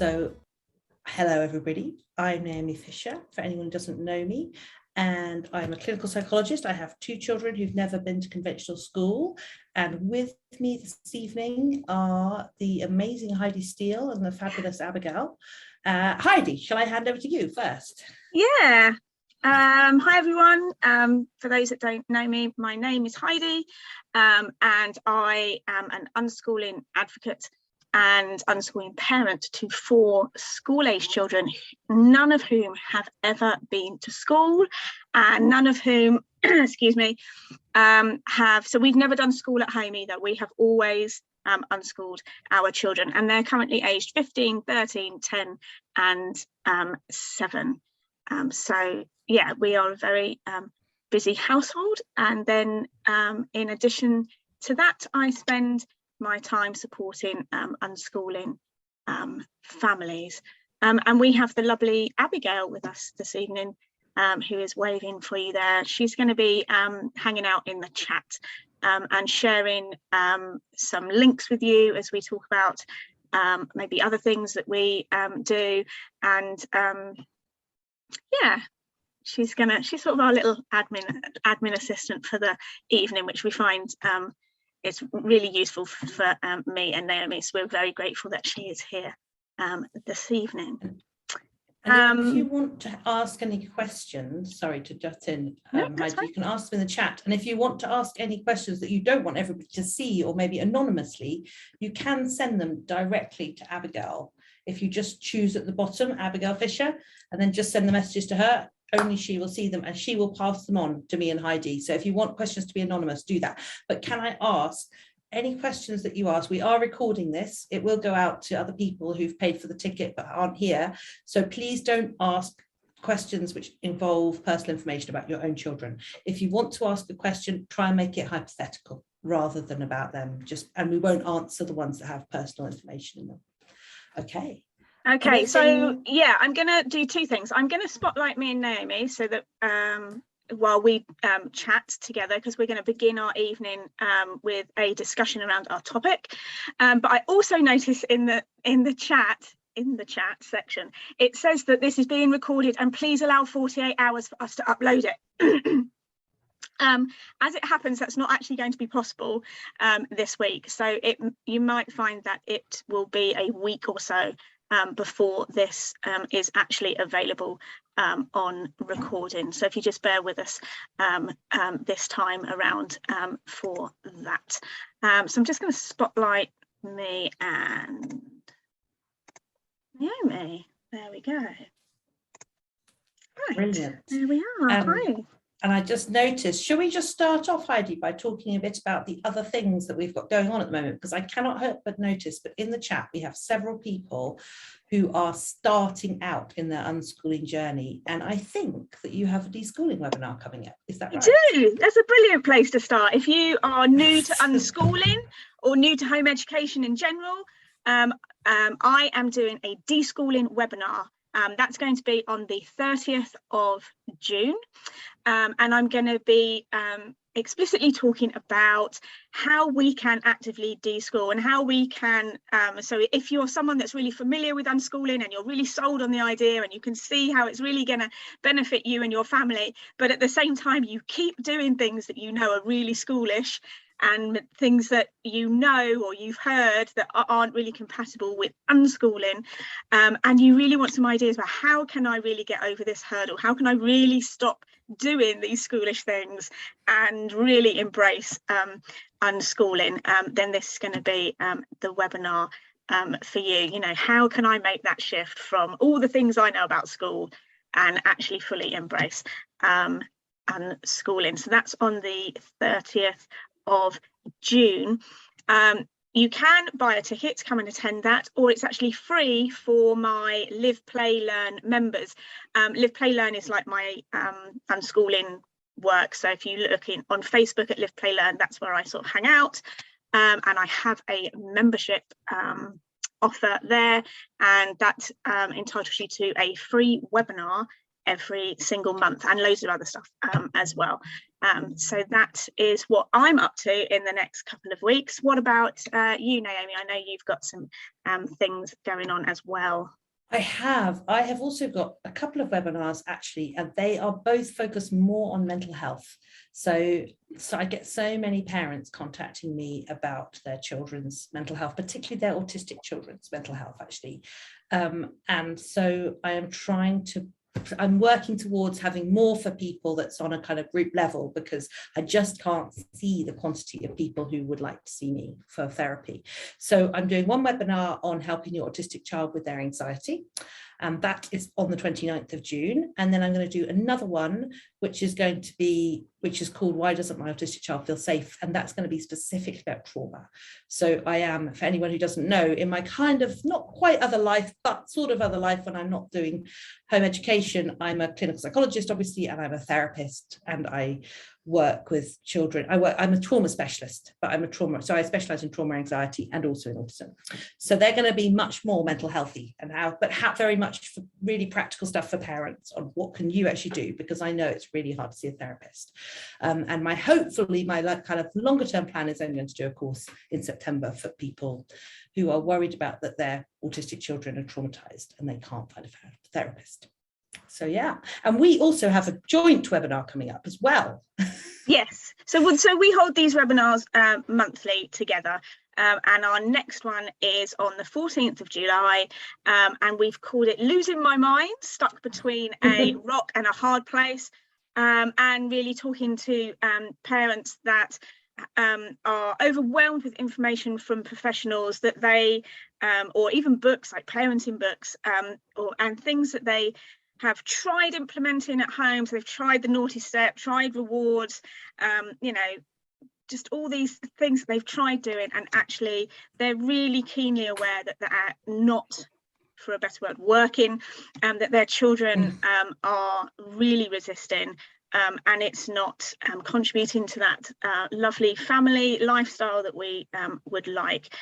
So, hello everybody, I'm Naomi Fisher, for anyone who doesn't know me, and I'm a clinical psychologist. I have two children who've never been to conventional school, and with me this evening are the amazing Heidi Steele and the fabulous Abigail. Heidi, shall I hand over to you first? Yeah. Hi everyone. For those that don't know me, my name is Heidi, and I am an unschooling advocate and unschooling parent to 4 school-age children, none of whom have ever been to school, and none of whom, excuse me, so we've never done school at home either. We have always unschooled our children, and they're currently aged 15, 13, 10 and 7. So yeah, we are a very busy household, and then in addition to that, I spend my time supporting unschooling families, and we have the lovely Abigail with us this evening, who is waving for you there. She's going to be hanging out in the chat and sharing some links with you as we talk about maybe other things that we do, and yeah, she's sort of our little admin assistant for the evening, which we find is really useful for me and Naomi. So we're very grateful that she is here this evening. And if you want to ask any questions, sorry to jut in, Heidi, you can ask them in the chat. And if you want to ask any questions that you don't want everybody to see, or maybe anonymously, you can send them directly to Abigail. If you just choose at the bottom, Abigail Fisher, and then just send the messages to her, only she will see them and she will pass them on to me and Heidi. So if you want questions to be anonymous, do that. But can I ask, any questions that you ask, we are recording this, it will go out to other people who've paid for the ticket but aren't here. So please don't ask questions which involve personal information about your own children. If you want to ask a question, try and make it hypothetical rather than about them. And we won't answer the ones that have personal information in them. Okay. Okay, so yeah, I'm gonna do 2 things. I'm gonna spotlight me and Naomi so that while we chat together, because we're going to begin our evening with a discussion around our topic. But I also notice in the chat section, it says that this is being recorded and please allow 48 hours for us to upload it. As it happens, that's not actually going to be possible this week. So you might find that it will be a week or so before this is actually available on recording. So if you just bear with us this time around for that. So I'm just going to spotlight me and Naomi. There we go. Right. Brilliant. There we are. Hi. And I just noticed, shall we just start off, Heidi, by talking a bit about the other things that we've got going on at the moment? Because I cannot help but notice, but in the chat, we have several people who are starting out in their unschooling journey. And I think that you have a deschooling webinar coming up. Is that right? I do. That's a brilliant place to start. If you are new to unschooling or new to home education in general, I am doing a deschooling webinar. That's going to be on the 30th of June. And I'm going to be explicitly talking about how we can actively deschool and how we can, so if you're someone that's really familiar with unschooling and you're really sold on the idea and you can see how it's really going to benefit you and your family, but at the same time you keep doing things that you know are really schoolish and things that you know or you've heard that aren't really compatible with unschooling, and you really want some ideas about how can I really get over this hurdle, how can I really stop doing these schoolish things and really embrace unschooling, then this is going to be the webinar for you. You know, how can I make that shift from all the things I know about school and actually fully embrace unschooling? So that's on the 30th of June. You can buy a ticket to come and attend that, or it's actually free for my Live, Play, Learn members. Live, Play, Learn is like my unschooling work. So if you look on Facebook at Live, Play, Learn, that's where I sort of hang out. And I have a membership offer there, and that entitles you to a free webinar every single month and loads of other stuff as well. So that is what I'm up to in the next couple of weeks. What about you, Naomi? I know you've got some things going on as well. I have also got a couple of webinars actually, and they are both focused more on mental health. So I get so many parents contacting me about their children's mental health, particularly their autistic children's mental health actually. And so I'm working towards having more for people that's on a kind of group level, because I just can't see the quantity of people who would like to see me for therapy. So I'm doing one webinar on helping your autistic child with their anxiety, and that is on the 29th of June. And then I'm going to do another one, which is called Why Doesn't My Autistic Child Feel Safe? And that's going to be specific about trauma. So I am, for anyone who doesn't know, in my kind of not quite other life, but sort of other life when I'm not doing home education, I'm a clinical psychologist, obviously, and I'm a therapist, and I work with children. I'm a trauma specialist, but so I specialize in trauma, anxiety, and also in autism. So they're going to be much more mental healthy but very much for really practical stuff for parents on what can you actually do, because I know it's really hard to see a therapist. And hopefully my kind of longer term plan is I'm going to do a course in September for people who are worried about that their autistic children are traumatized and they can't find a therapist. So yeah, and we also have a joint webinar coming up as well. Yes, so we hold these webinars monthly together, and our next one is on the 14th of July, and we've called it Losing My Mind, Stuck Between a Rock and a Hard Place, and really talking to parents that are overwhelmed with information from professionals that they, or even books like parenting books, and things that they have tried implementing at home. So they've tried the naughty step, tried rewards, just all these things that they've tried doing, and actually they're really keenly aware that they're not, for a better word, working, that their children are really resisting, and it's not contributing to that lovely family lifestyle that we would like.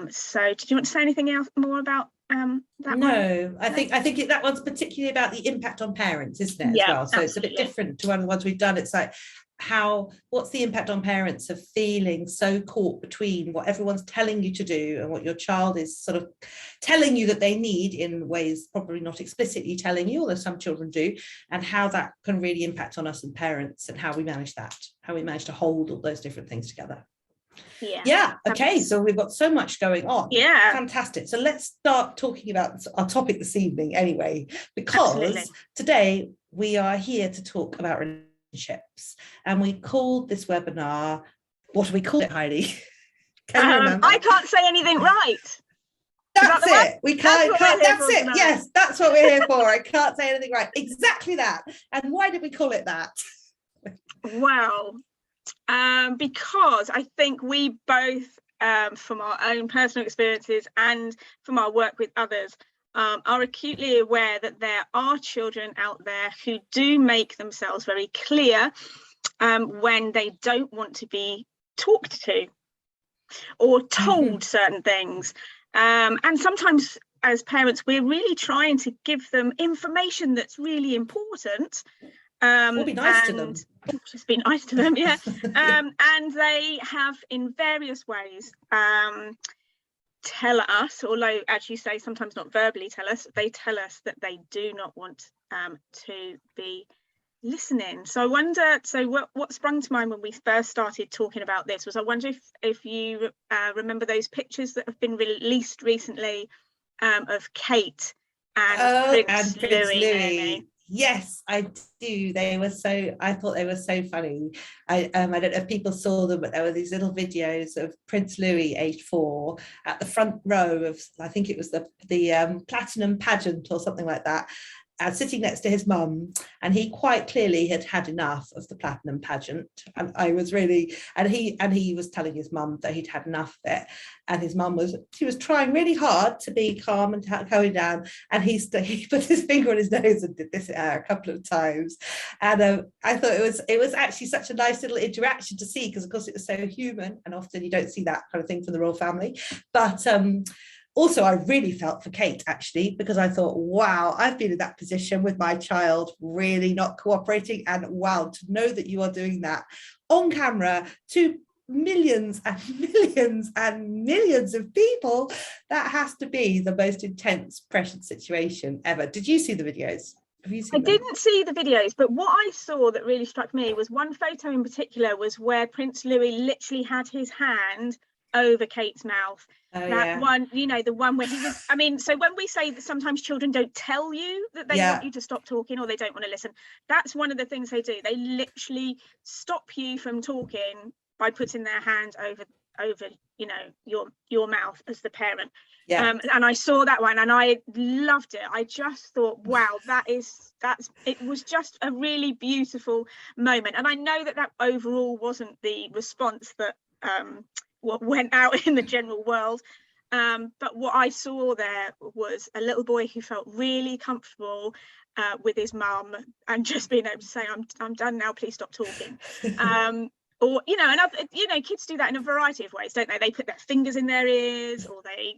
So did you want to say anything else more about that? No, I think that one's particularly about the impact on parents, isn't it, as well? So absolutely. It's a bit different to one of the ones we've done. It's like, what's the impact on parents of feeling so caught between what everyone's telling you to do and what your child is sort of telling you that they need in ways probably not explicitly telling you, although some children do, and how that can really impact on us as parents, and how we manage to hold all those different things together. Yeah. Okay, so we've got so much going on. Yeah, fantastic. So let's start talking about our topic this evening anyway, because today we are here to talk about relationships, and we called this webinar, what do we call it, Heidi? Can you remember? I can't say anything right. That's it. We can't. That's it. Yes, that's what we're here for. I can't say anything right. Exactly that. And why did we call it that? Well, because I think we both, from our own personal experiences and from our work with others, are acutely aware that there are children out there who do make themselves very clear when they don't want to be talked to or told certain things. And sometimes as parents, we're really trying to give them information that's really important. Or be nice to them. Just be nice to them, yeah. And they have, in various ways, tell us, although, as you say, sometimes not verbally tell us, they tell us that they do not want to be listening. So I wonder, what sprung to mind when we first started talking about this was, I wonder if you remember those pictures that have been released recently of Kate and Prince Louis. Yes, I do. I thought they were so funny. I don't know if people saw them, but there were these little videos of Prince Louis, aged 4, at the front row of, I think it was the Platinum pageant or something like that, sitting next to his mum, and he quite clearly had had enough of the Platinum pageant, and he was telling his mum that he'd had enough of it, and his mum was trying really hard to be calm and going down, and he put his finger on his nose and did this a couple of times, and I thought it was actually such a nice little interaction to see, because of course it was so human, and often you don't see that kind of thing from the royal family, but Also, I really felt for Kate, actually, because I thought, wow, I've been in that position with my child really not cooperating, and wow, to know that you are doing that on camera to millions and millions and millions of people, that has to be the most intense, pressured situation ever. Did you see the videos? Have you seen them? I didn't see the videos, but what I saw that really struck me was one photo in particular was where Prince Louis literally had his hand over Kate's mouth. One, you know, the one where he was, I mean, so when we say that sometimes children don't tell you that they want you to stop talking or they don't want to listen, that's one of the things they do. They literally stop you from talking by putting their hand over you know, your mouth as the parent. And I saw that one and I loved it. I just thought, wow, it was just a really beautiful moment. And I know that overall wasn't the response that what went out in the general world, but what I saw there was a little boy who felt really comfortable with his mum and just being able to say, I'm done now, please stop talking. Or, you know, and you know, kids do that in a variety of ways, don't they? They put their fingers in their ears, or they,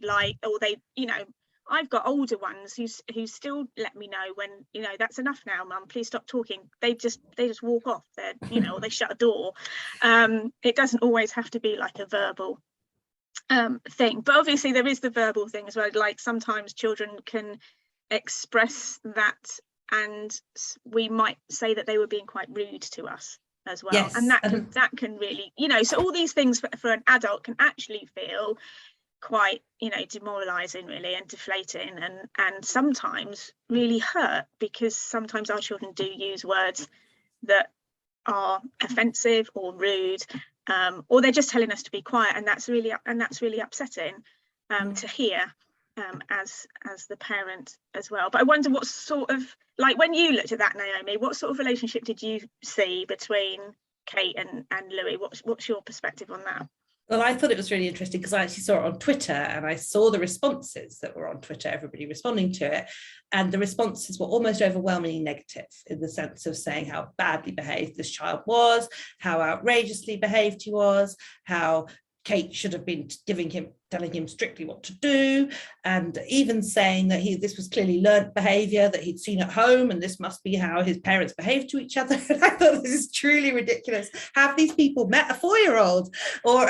you know, I've got older ones who still let me know when, you know, that's enough now, mum, please stop talking. They just walk off. They're, you know, or they shut a door. It doesn't always have to be like a verbal thing, but obviously there is the verbal thing as well. Like sometimes children can express that, and we might say that they were being quite rude to us as well. Yes. And that can really, you know, so all these things for an adult can actually feel quite, you know, demoralizing really, and deflating, and sometimes really hurt, because sometimes our children do use words that are offensive or rude, or they're just telling us to be quiet, and that's really upsetting to hear as the parent as well. But I wonder what sort of, like, when you looked at that, Naomi, what sort of relationship did you see between Kate and Louis? What's your perspective on that? Well, I thought it was really interesting because I actually saw it on Twitter, and I saw the responses that were on Twitter, everybody responding to it. And the responses were almost overwhelmingly negative, in the sense of saying how badly behaved this child was, how outrageously behaved he was, how Kate should have been telling him strictly what to do, and even saying that this was clearly learnt behaviour that he'd seen at home, and this must be how his parents behave to each other. And I thought, this is truly ridiculous. Have these people met a 4-year-old? Or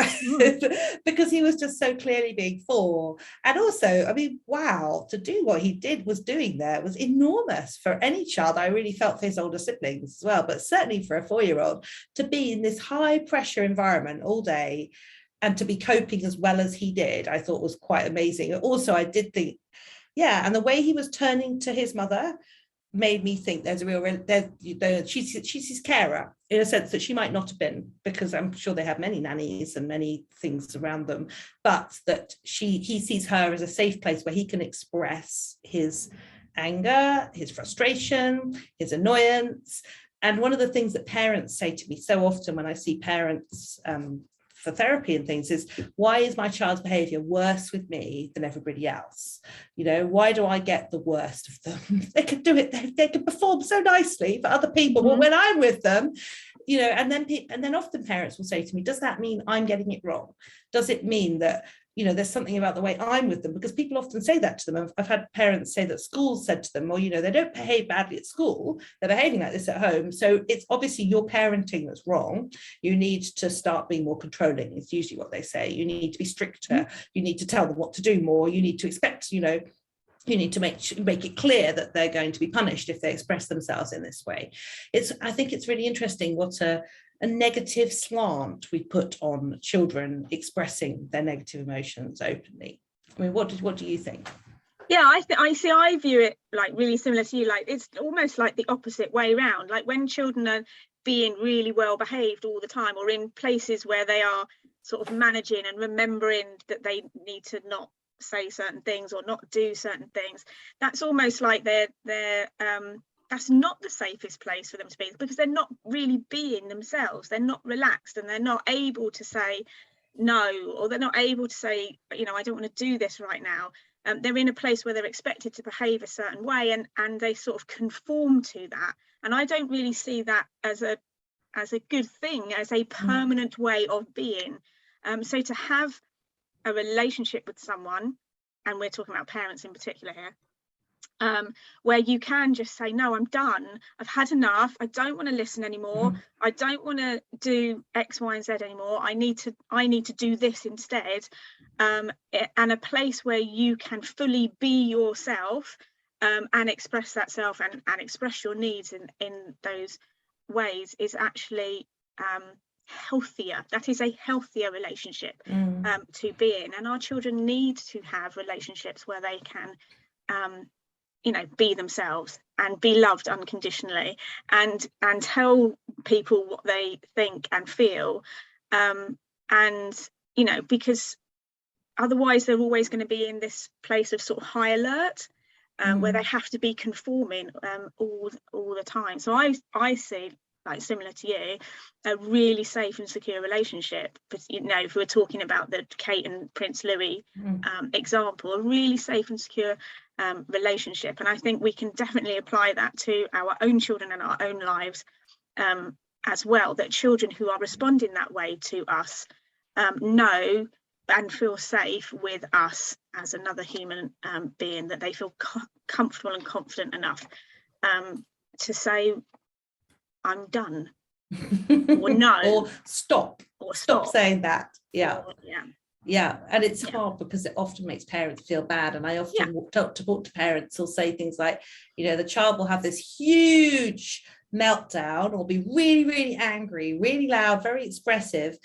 because he was just so clearly being 4. And also, I mean, wow, to do what he was doing there was enormous for any child. I really felt for his older siblings as well, but certainly for a 4-year-old to be in this high pressure environment all day and to be coping as well as he did, I thought was quite amazing. Also, I did think, and the way he was turning to his mother made me think there's a real, she's his carer, in a sense that she might not have been, because I'm sure they have many nannies and many things around them, but that he sees her as a safe place where he can express his anger, his frustration, his annoyance. And one of the things that parents say to me so often when I see parents for therapy and things is, why is my child's behavior worse with me than everybody else? You know, why do I get the worst of them? They could do it, they could perform so nicely for other people, but when I'm with them, you know, and then often parents will say to me, does that mean I'm getting it wrong? Does it mean that, you know, there's something about the way I'm with them? Because people often say that to them. I've had parents say that schools said to them, well, you know, they don't behave badly at school, they're behaving like this at home. So it's obviously your parenting that's wrong. You need to start being more controlling. It's usually what they say. You need to be stricter. You need to tell them what to do more. You need to expect, you know, you need to make it clear that they're going to be punished if they express themselves in this way. I think it's really interesting what a negative slant we put on children expressing their negative emotions openly. I mean, what do you think? Yeah, I view it like really similar to you. Like, it's almost like the opposite way around. Like, when children are being really well behaved all the time, or in places where they are sort of managing and remembering that they need to not say certain things or not do certain things, that's almost like that's not the safest place for them to be, because they're not really being themselves. They're not relaxed, and they're not able to say no, or they're not able to say, you know, I don't want to do this right now. They're in a place where they're expected to behave a certain way, and they sort of conform to that. And I don't really see that as a good thing, as a permanent way of being. So to have a relationship with someone and we're talking about parents in particular here, where you can just say, no, I'm done, I've had enough, I don't want to listen anymore, I don't want to do X, Y, and Z anymore, I need to do this instead. And a place where you can fully be yourself, and express that self, and express your needs in those ways, is actually healthier. That is a healthier relationship to be in, and our children need to have relationships where they can be themselves and be loved unconditionally, and tell people what they think and feel, because otherwise they're always going to be in this place of sort of high alert, where they have to be conforming all the time. So I see, like, similar to you, a really safe and secure relationship. But if we're talking about the Kate and Prince Louis example, a really safe and secure relationship. And I think we can definitely apply that to our own children and our own lives as well, that children who are responding that way to us know and feel safe with us as another human being, that they feel comfortable and confident enough to say, I'm done, or no, or stop saying that. Yeah. And it's hard because it often makes parents feel bad. And I often talk to parents who'll say things like, the child will have this huge meltdown or be really, really angry, really loud, very expressive.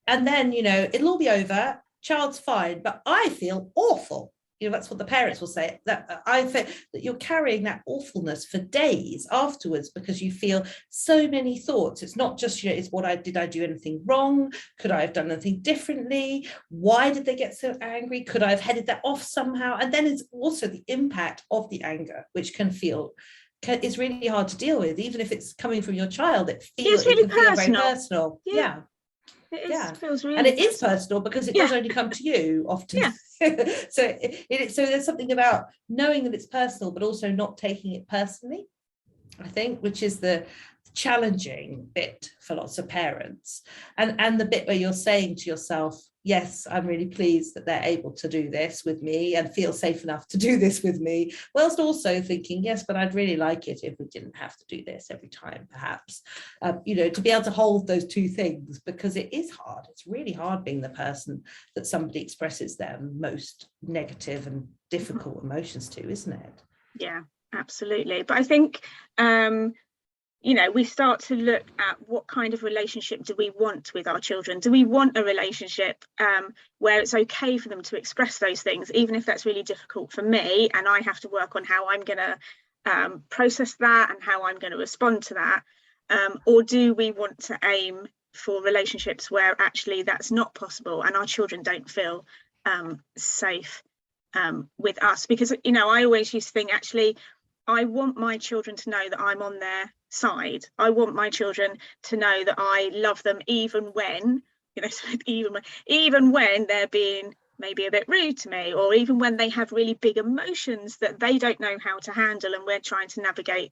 And then, it'll all be over, child's fine, but I feel awful. That's what the parents will say, that I feel that you're carrying that awfulness for days afterwards because you feel so many thoughts. It's not just, it's did I do anything wrong? Could I have done anything differently? Why did they get so angry? Could I have headed that off somehow? And then it's also the impact of the anger, which it's really hard to deal with, even if it's coming from your child. It can feel very personal. It feels really, and it is personal because it does only come to you often. So there's something about knowing that it's personal, but also not taking it personally, I think, which is the challenging bit for lots of parents, and the bit where you're saying to yourself, yes, I'm really pleased that they're able to do this with me and feel safe enough to do this with me, whilst also thinking, yes, but I'd really like it if we didn't have to do this every time, perhaps. To be able to hold those two things, because it is hard. It's really hard being the person that somebody expresses their most negative and difficult emotions to, isn't it? Yeah, absolutely. But I think we start to look at what kind of relationship do we want with our children. Do we want a relationship where it's okay for them to express those things, even if that's really difficult for me and I have to work on how I'm going to process that and how I'm going to respond to that? Or do we want to aim for relationships where actually that's not possible and our children don't feel safe with us? Because, I always used to think, actually, I want my children to know that I'm on their side. I want my children to know that I love them, even when, even when they're being maybe a bit rude to me, or even when they have really big emotions that they don't know how to handle and we're trying to navigate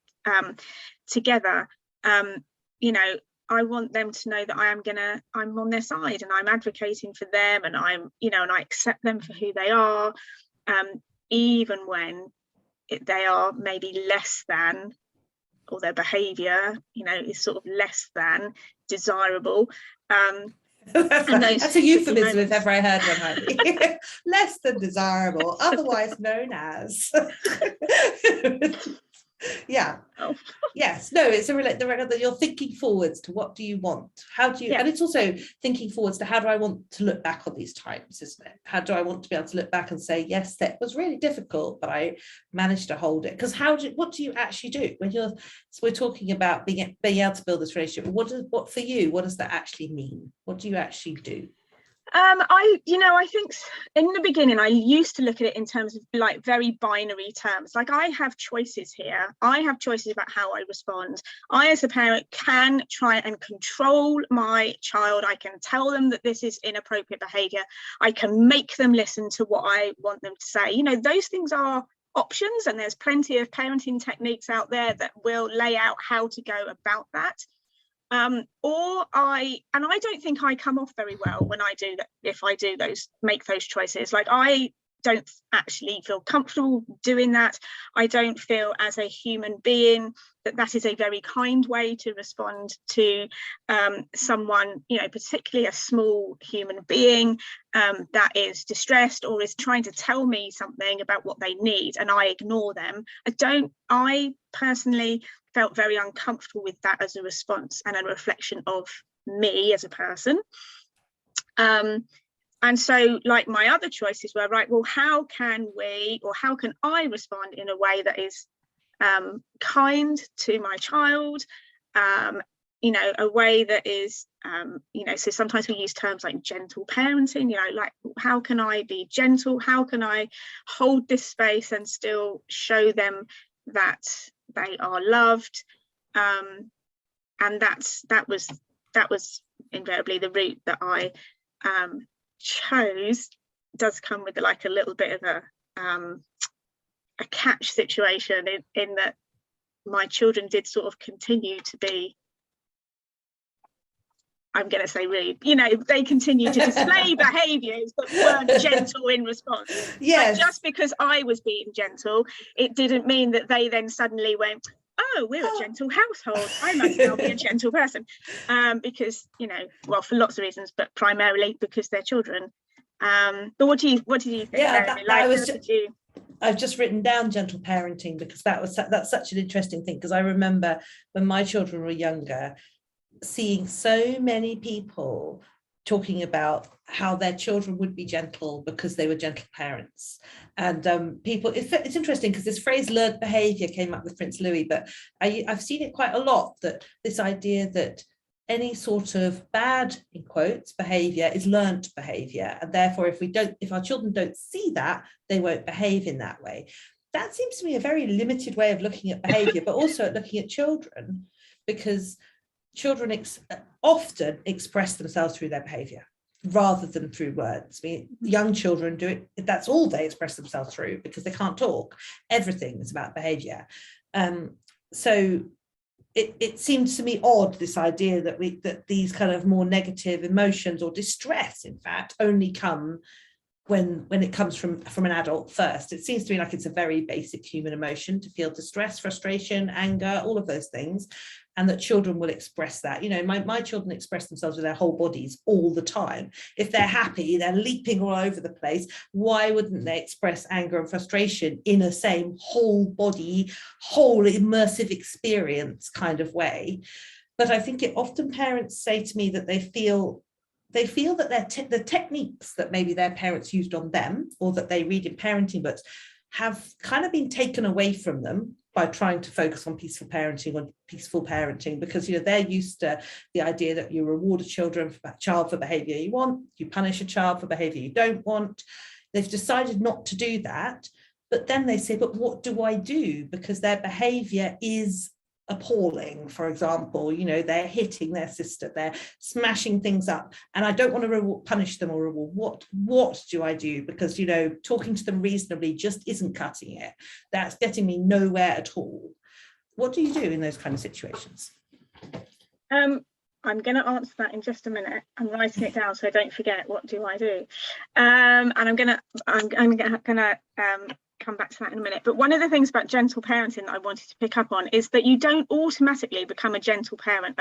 together. I want them to know that I'm on their side and I'm advocating for them, and and I accept them for who they are, even when they are maybe less than, or their behaviour, is sort of less than desirable. That's a euphemism if ever I heard one, Heidi. Less than desirable, otherwise known as. Yes, no, it's that you're thinking forwards to what do you want, how do you, and it's also thinking forwards to how do I want to look back on these times, isn't it? How do I want to be able to look back and say, yes, that was really difficult, but I managed to hold it? Because what do you actually do when we're talking about being able to build this relationship? What for you, what does that actually mean? What do you actually do? I think in the beginning I used to look at it in terms of like very binary terms. Like, I have choices here. I have choices about how I respond. I, as a parent, can try and control my child. I can tell them that this is inappropriate behavior. I can make them listen to what I want them to say. Those things are options, and there's plenty of parenting techniques out there that will lay out how to go about that. And I don't think I come off very well when I do that, if I do make those choices. Like, I don't actually feel comfortable doing that. I don't feel as a human being that is a very kind way to respond to someone, you know, particularly a small human being that is distressed or is trying to tell me something about what they need and I ignore them. I personally felt very uncomfortable with that as a response and a reflection of me as a person. And so, like, my other choices were, right, well, how can I respond in a way that is kind to my child, you know, a way that is, you know, so sometimes we use terms like gentle parenting, you know, like, how can I be gentle? How can I hold this space and still show them that they are loved? And that was invariably the route that I chose. Does come with like a little bit of a catch situation in that my children did sort of continue to be, I'm going to say rude, you know, they continue to display behaviours that weren't gentle in response. Yes. But just because I was being gentle, it didn't mean that they then suddenly went, oh, we're a gentle household, I must now be a gentle person. Because, you know, well, for lots of reasons, but primarily because they're children. But what did you think? Yeah, I've just written down gentle parenting because that's such an interesting thing, because I remember when my children were younger, seeing so many people talking about how their children would be gentle because they were gentle parents. And it's interesting because this phrase learned behavior came up with Prince Louis, but I've seen it quite a lot, that this idea that any sort of bad, in quotes, behavior is learned behavior, and therefore if our children don't see that, they won't behave in that way. That seems to me a very limited way of looking at behavior, but also at looking at children, because children often express themselves through their behavior rather than through words. I mean, young children do it, that's all they express themselves through because they can't talk. Everything is about behavior. So it seems to me odd, this idea that these kind of more negative emotions or distress, in fact, only come when it comes from an adult first. It seems to me like it's a very basic human emotion to feel distress, frustration, anger, all of those things, and that children will express that. You know, my children express themselves with their whole bodies all the time. If they're happy, they're leaping all over the place. Why wouldn't they express anger and frustration in a same whole body, whole immersive experience kind of way? But I think often parents say to me that they feel that the techniques that maybe their parents used on them, or that they read in parenting books, have kind of been taken away from them by trying to focus on peaceful parenting, because, you know, they're used to the idea that you reward a child for behavior you want, you punish a child for behavior you don't want. They've decided not to do that, but then they say, but what do I do? Because their behavior is appalling. For example, you know, they're hitting their sister, they're smashing things up, and I don't want to punish them or reward. What do I do? Because, you know, talking to them reasonably just isn't cutting it. That's getting me nowhere at all. What do you do in those kind of situations? I'm going to answer that in just a minute. I'm writing it down so I don't forget. What do I do? And I'm gonna come back to that in a minute. But one of the things about gentle parenting that I wanted to pick up on is that you don't automatically become a gentle parent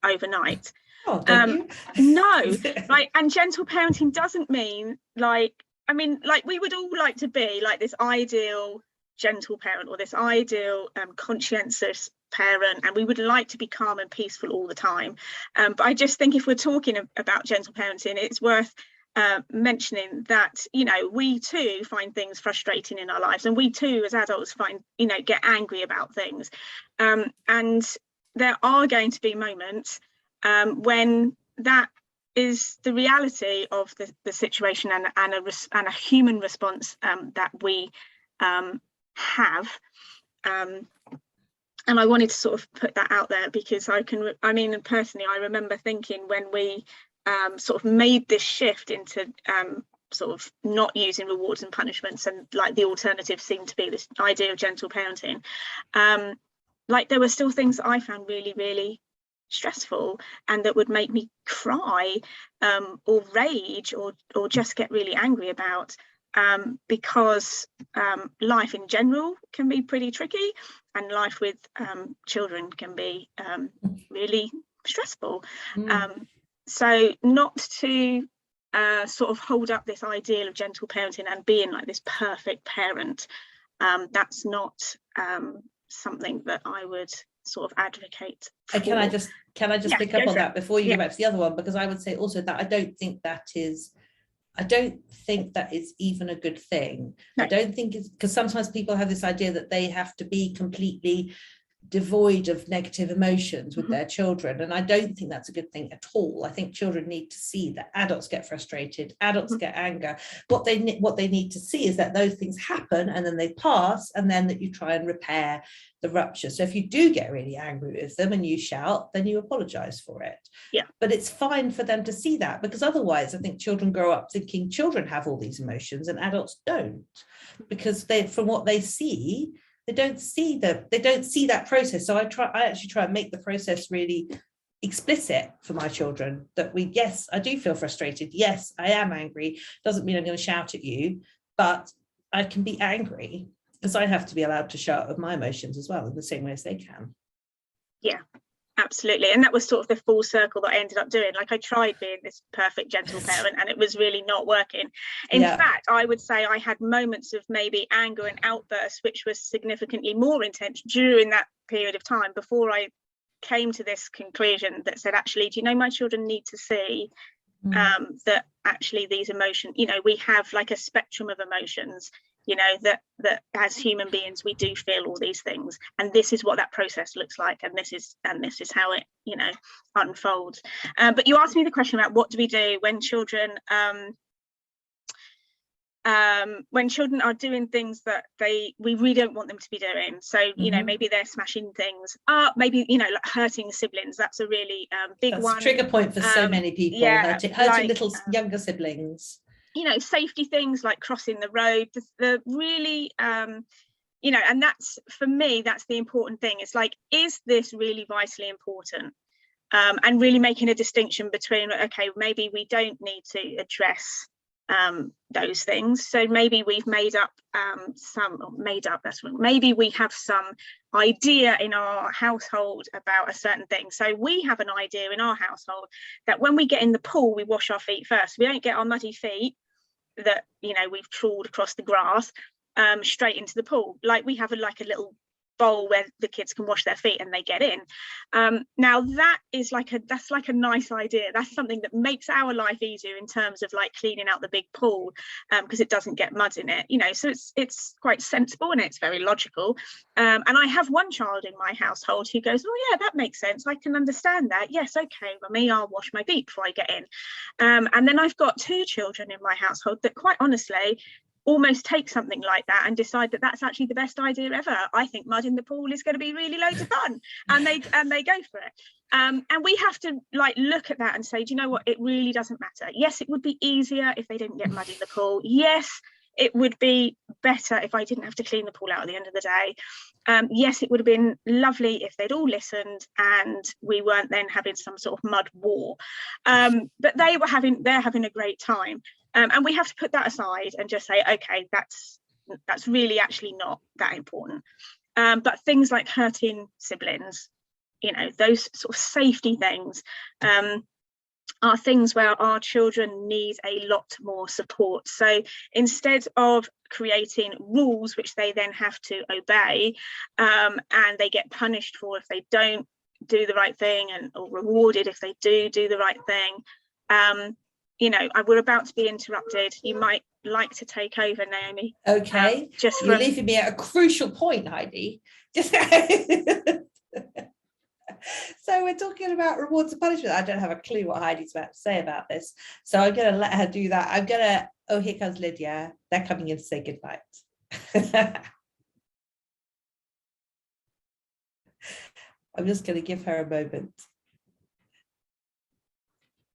overnight. Oh, don't you? No, like, and gentle parenting doesn't mean like we would all like to be like this ideal gentle parent or this ideal conscientious parent, and we would like to be calm and peaceful all the time. But I just think if we're talking about gentle parenting, it's worth mentioning that, you know, we too find things frustrating in our lives, and we too as adults get angry about things, and there are going to be moments when that is the reality of the situation and a human response that we have. And I wanted to sort of put that out there because personally I remember thinking when we sort of made this shift into sort of not using rewards and punishments, and like the alternative seemed to be this idea of gentle parenting, like there were still things that I found really, really stressful and that would make me cry or rage or just get really angry about. because life in general can be pretty tricky, and life with children can be really stressful. So not to sort of hold up this ideal of gentle parenting and being like this perfect parent, that's not something that I would sort of advocate for. Can I just pick up on that before you go back to the other one? Because I would say also that I don't think that is even a good thing. No. I don't think it's, because sometimes people have this idea that they have to be completely devoid of negative emotions with their children, and I don't think that's a good thing at all. I think children need to see that adults get frustrated, adults get anger. What they need to see is that those things happen and then they pass, and then that you try and repair the rupture. So if you do get really angry with them and you shout, then you apologize for it. Yeah, but it's fine for them to see that, because otherwise I think children grow up thinking children have all these emotions and adults don't, because from what they see, they don't see that process. So I actually try and make the process really explicit for my children, that yes, I do feel frustrated. Yes, I am angry. Doesn't mean I'm going to shout at you, but I can be angry, because I have to be allowed to shout with my emotions as well, in the same way as they can. Yeah, absolutely. And that was sort of the full circle that I ended up doing. Like, I tried being this perfect gentle parent and it was really not working. In fact, I would say I had moments of maybe anger and outbursts, which was significantly more intense during that period of time, before I came to this conclusion that said, actually, do you know, my children need to see that actually these emotions, you know, we have like a spectrum of emotions, you know, that as human beings we do feel all these things, and this is what that process looks like, and this is how it, you know, unfolds. But you asked me the question about what do we do when children are doing things that we really don't want them to be doing. So, you know, maybe they're smashing things up, maybe, you know, like hurting siblings. That's a really big That's one. A trigger point for so many people. Hurting like, little younger siblings. You know, safety things like crossing the road, the really, you know, and that's, for me, that's the important thing. It's like, is this really vitally important? And really making a distinction between, okay, maybe we don't need to address those things. So maybe we've maybe we have some idea in our household about a certain thing. So we have an idea in our household that when we get in the pool, we wash our feet first. We don't get our muddy feet that, you know, we've trawled across the grass straight into the pool. Like, we have a little bowl where the kids can wash their feet and they get in. Now that's like a nice idea. That's something that makes our life easier in terms of like cleaning out the big pool, because it doesn't get mud in it, you know. So it's quite sensible and it's very logical. And I have one child in my household who goes, oh yeah, that makes sense, I can understand that. Yes, okay, mummy, I'll wash my feet before I get in. And then I've got two children in my household that, quite honestly, almost take something like that and decide that that's actually the best idea ever. I think mud in the pool is going to be really loads of fun, and they go for it. And we have to like look at that and say, do you know what, it really doesn't matter. Yes, it would be easier if they didn't get mud in the pool. Yes, it would be better if I didn't have to clean the pool out at the end of the day. Yes, it would have been lovely if they'd all listened and we weren't then having some sort of mud war. But they're having a great time. And we have to put that aside and just say, okay, that's really actually not that important. But things like hurting siblings, you know, those sort of safety things are things where our children need a lot more support. So instead of creating rules which they then have to obey, and they get punished for if they don't do the right thing, or rewarded if they do the right thing, you know, we're about to be interrupted. You might like to take over, Naomi. Okay. You're leaving me at a crucial point, Heidi. So we're talking about rewards and punishment. I don't have a clue what Heidi's about to say about this, so I'm going to let her do that. Oh, here comes Lydia. They're coming in to say goodnight. I'm just going to give her a moment.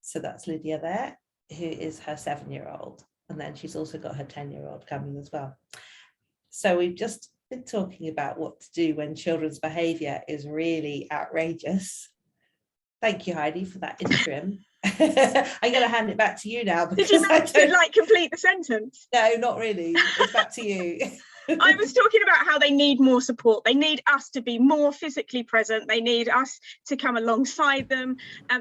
So that's Lydia there, who is her 7-year-old, and then she's also got her 10-year-old coming as well. So we've just been talking about what to do when children's behaviour is really outrageous. Thank you, Heidi, for that interim. I'm going to hand it back to you now. Did you manage to like complete the sentence? No, not really. It's back to you. I was talking about how they need more support. They need us to be more physically present. They need us to come alongside them.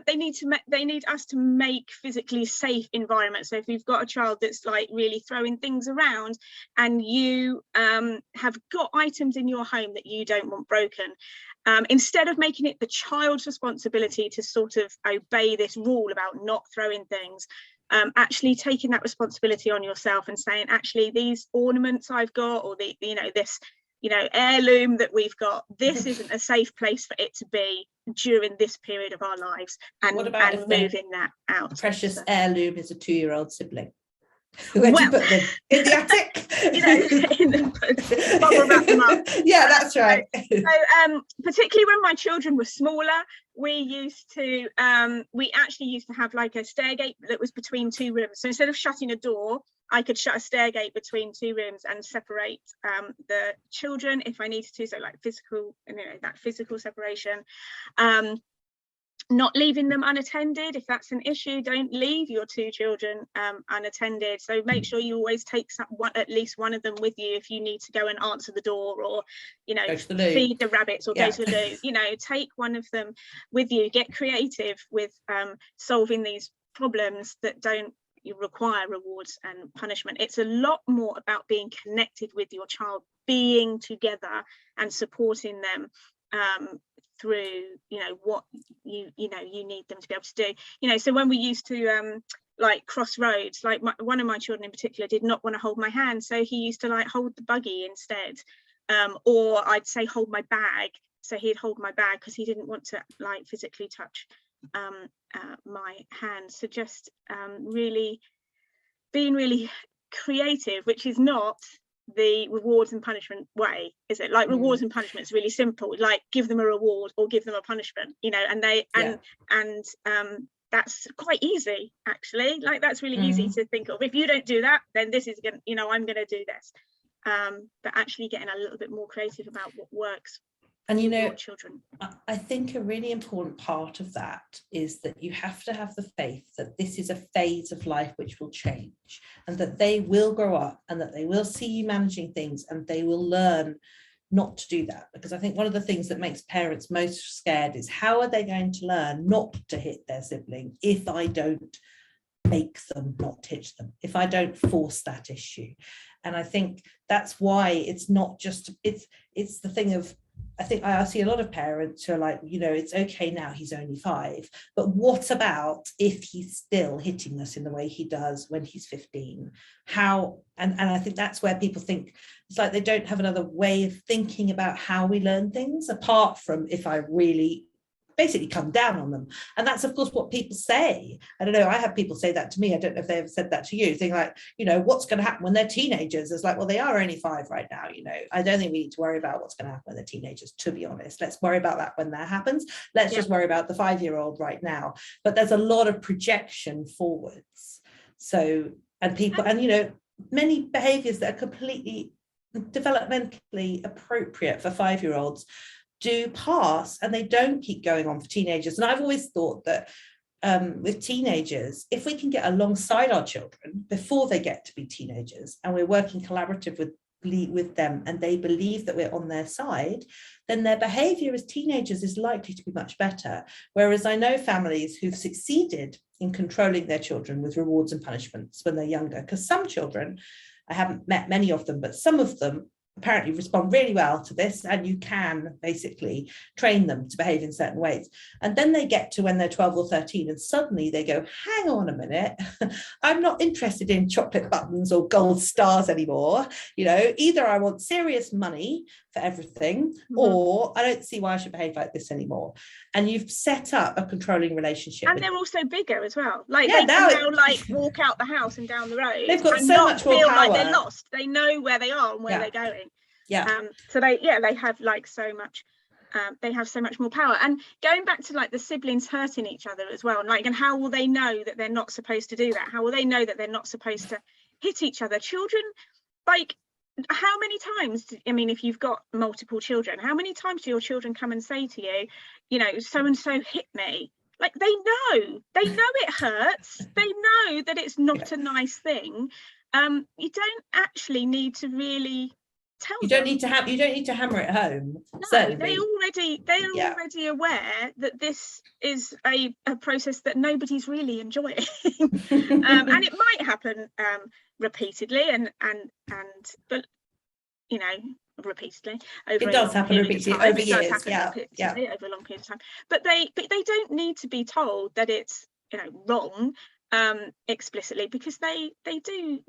They need us to make physically safe environments. So if you've got a child that's like really throwing things around, and you have got items in your home that you don't want broken, instead of making it the child's responsibility to sort of obey this rule about not throwing things, actually taking that responsibility on yourself and saying, actually, these ornaments I've got, or this heirloom that we've got, this isn't a safe place for it to be during this period of our lives, and moving that out. Precious heirloom is a 2-year-old sibling. Where'd you put them? In the attic? Bubble wrap them up. Yeah, that's right. So particularly when my children were smaller, we actually used to have like a stair gate that was between 2 rooms. So instead of shutting a door, I could shut a stair gate between 2 rooms and separate the children if I needed to. So like physical, that physical separation. Not leaving them unattended. If that's an issue, don't leave your 2 children unattended. So make sure you always take at least one of them with you if you need to go and answer the door, or feed the rabbits, or go to the loo. Take one of them with you. Get creative with solving these problems that don't require rewards and punishment. It's a lot more about being connected with your child, being together and supporting them through what you need them to be able to do. So when we used to like cross roads, like one of my children in particular did not want to hold my hand, so he used to like hold the buggy instead, or I'd say hold my bag, so he'd hold my bag because he didn't want to like physically touch my hand. So just really being really creative, which is not the rewards and punishment way, is it? Like rewards and punishment is really simple, like give them a reward or give them a punishment, and that's quite easy actually. Like that's really easy to think of. If you don't do that, then this is gonna, I'm gonna do this, but actually getting a little bit more creative about what works. And children, I think a really important part of that is that you have to have the faith that this is a phase of life which will change, and that they will grow up, and that they will see you managing things, and they will learn not to do that. Because I think one of the things that makes parents most scared is, how are they going to learn not to hit their sibling if I don't make them not hit them, if I don't force that issue? And I think that's why it's not just, it's the thing of, I think I see a lot of parents who are like, it's okay now, he's only 5, but what about if he's still hitting us in the way he does when he's 15? How? And I think that's where people think it's like they don't have another way of thinking about how we learn things, apart from if I really basically come down on them. And that's of course what people say. I don't know, I have people say that to me. I don't know if they ever said that to you, saying like, what's going to happen when they're teenagers? It's like, well, they are only 5 right now. I don't think we need to worry about what's going to happen when they're teenagers, to be honest. Let's worry about that when that happens. Let's just worry about the 5-year-old right now. But there's a lot of projection forwards. So, and people, and many behaviors that are completely developmentally appropriate for 5-year-olds do pass, and they don't keep going on for teenagers. And I've always thought that with teenagers, if we can get alongside our children before they get to be teenagers, and we're working collaboratively with them, and they believe that we're on their side, then their behavior as teenagers is likely to be much better. Whereas I know families who've succeeded in controlling their children with rewards and punishments when they're younger, because some children, I haven't met many of them, but some of them apparently respond really well to this, and you can basically train them to behave in certain ways. And then they get to when they're 12 or 13, and suddenly they go, hang on a minute, I'm not interested in chocolate buttons or gold stars anymore. Either I want serious money for everything, or I don't see why I should behave like this anymore. And you've set up a controlling relationship. And they're also bigger as well. Like they can now like walk out the house and down the road. They've got so much more power. Like they're lost. They know where they are and where they're going. So they have like so much. They have so much more power. And going back to like the siblings hurting each other as well, and how will they know that they're not supposed to do that? How will they know that they're not supposed to hit each other? Children, like, how many times, if you've got multiple children, how many times do your children come and say to you, so and so hit me? Like they know it hurts. They know that it's not a nice thing. You don't actually need to really tell them. You don't need to hammer it home. No, certainly. they're already aware that this is a process that nobody's really enjoying. And it might happen repeatedly but you know, repeatedly over it does happen repeatedly over years, over a long period of time. But they don't need to be told that it's, you know, wrong explicitly, because they do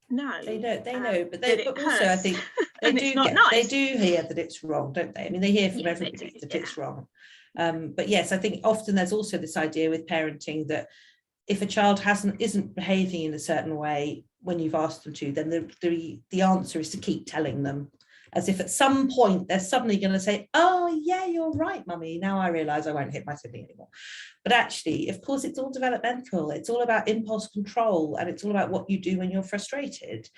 know. They know, but also I think they do hear that it's wrong, don't they? I mean, they hear from everybody that it's wrong. But yes, I think often there's also this idea with parenting that if a child isn't behaving in a certain way when you've asked them to, then the answer is to keep telling them, as if at some point they're suddenly going to say, oh yeah, you're right, mummy, now I realize I won't hit my sibling anymore. But actually, of course, it's all developmental. It's all about impulse control, and it's all about what you do when you're frustrated.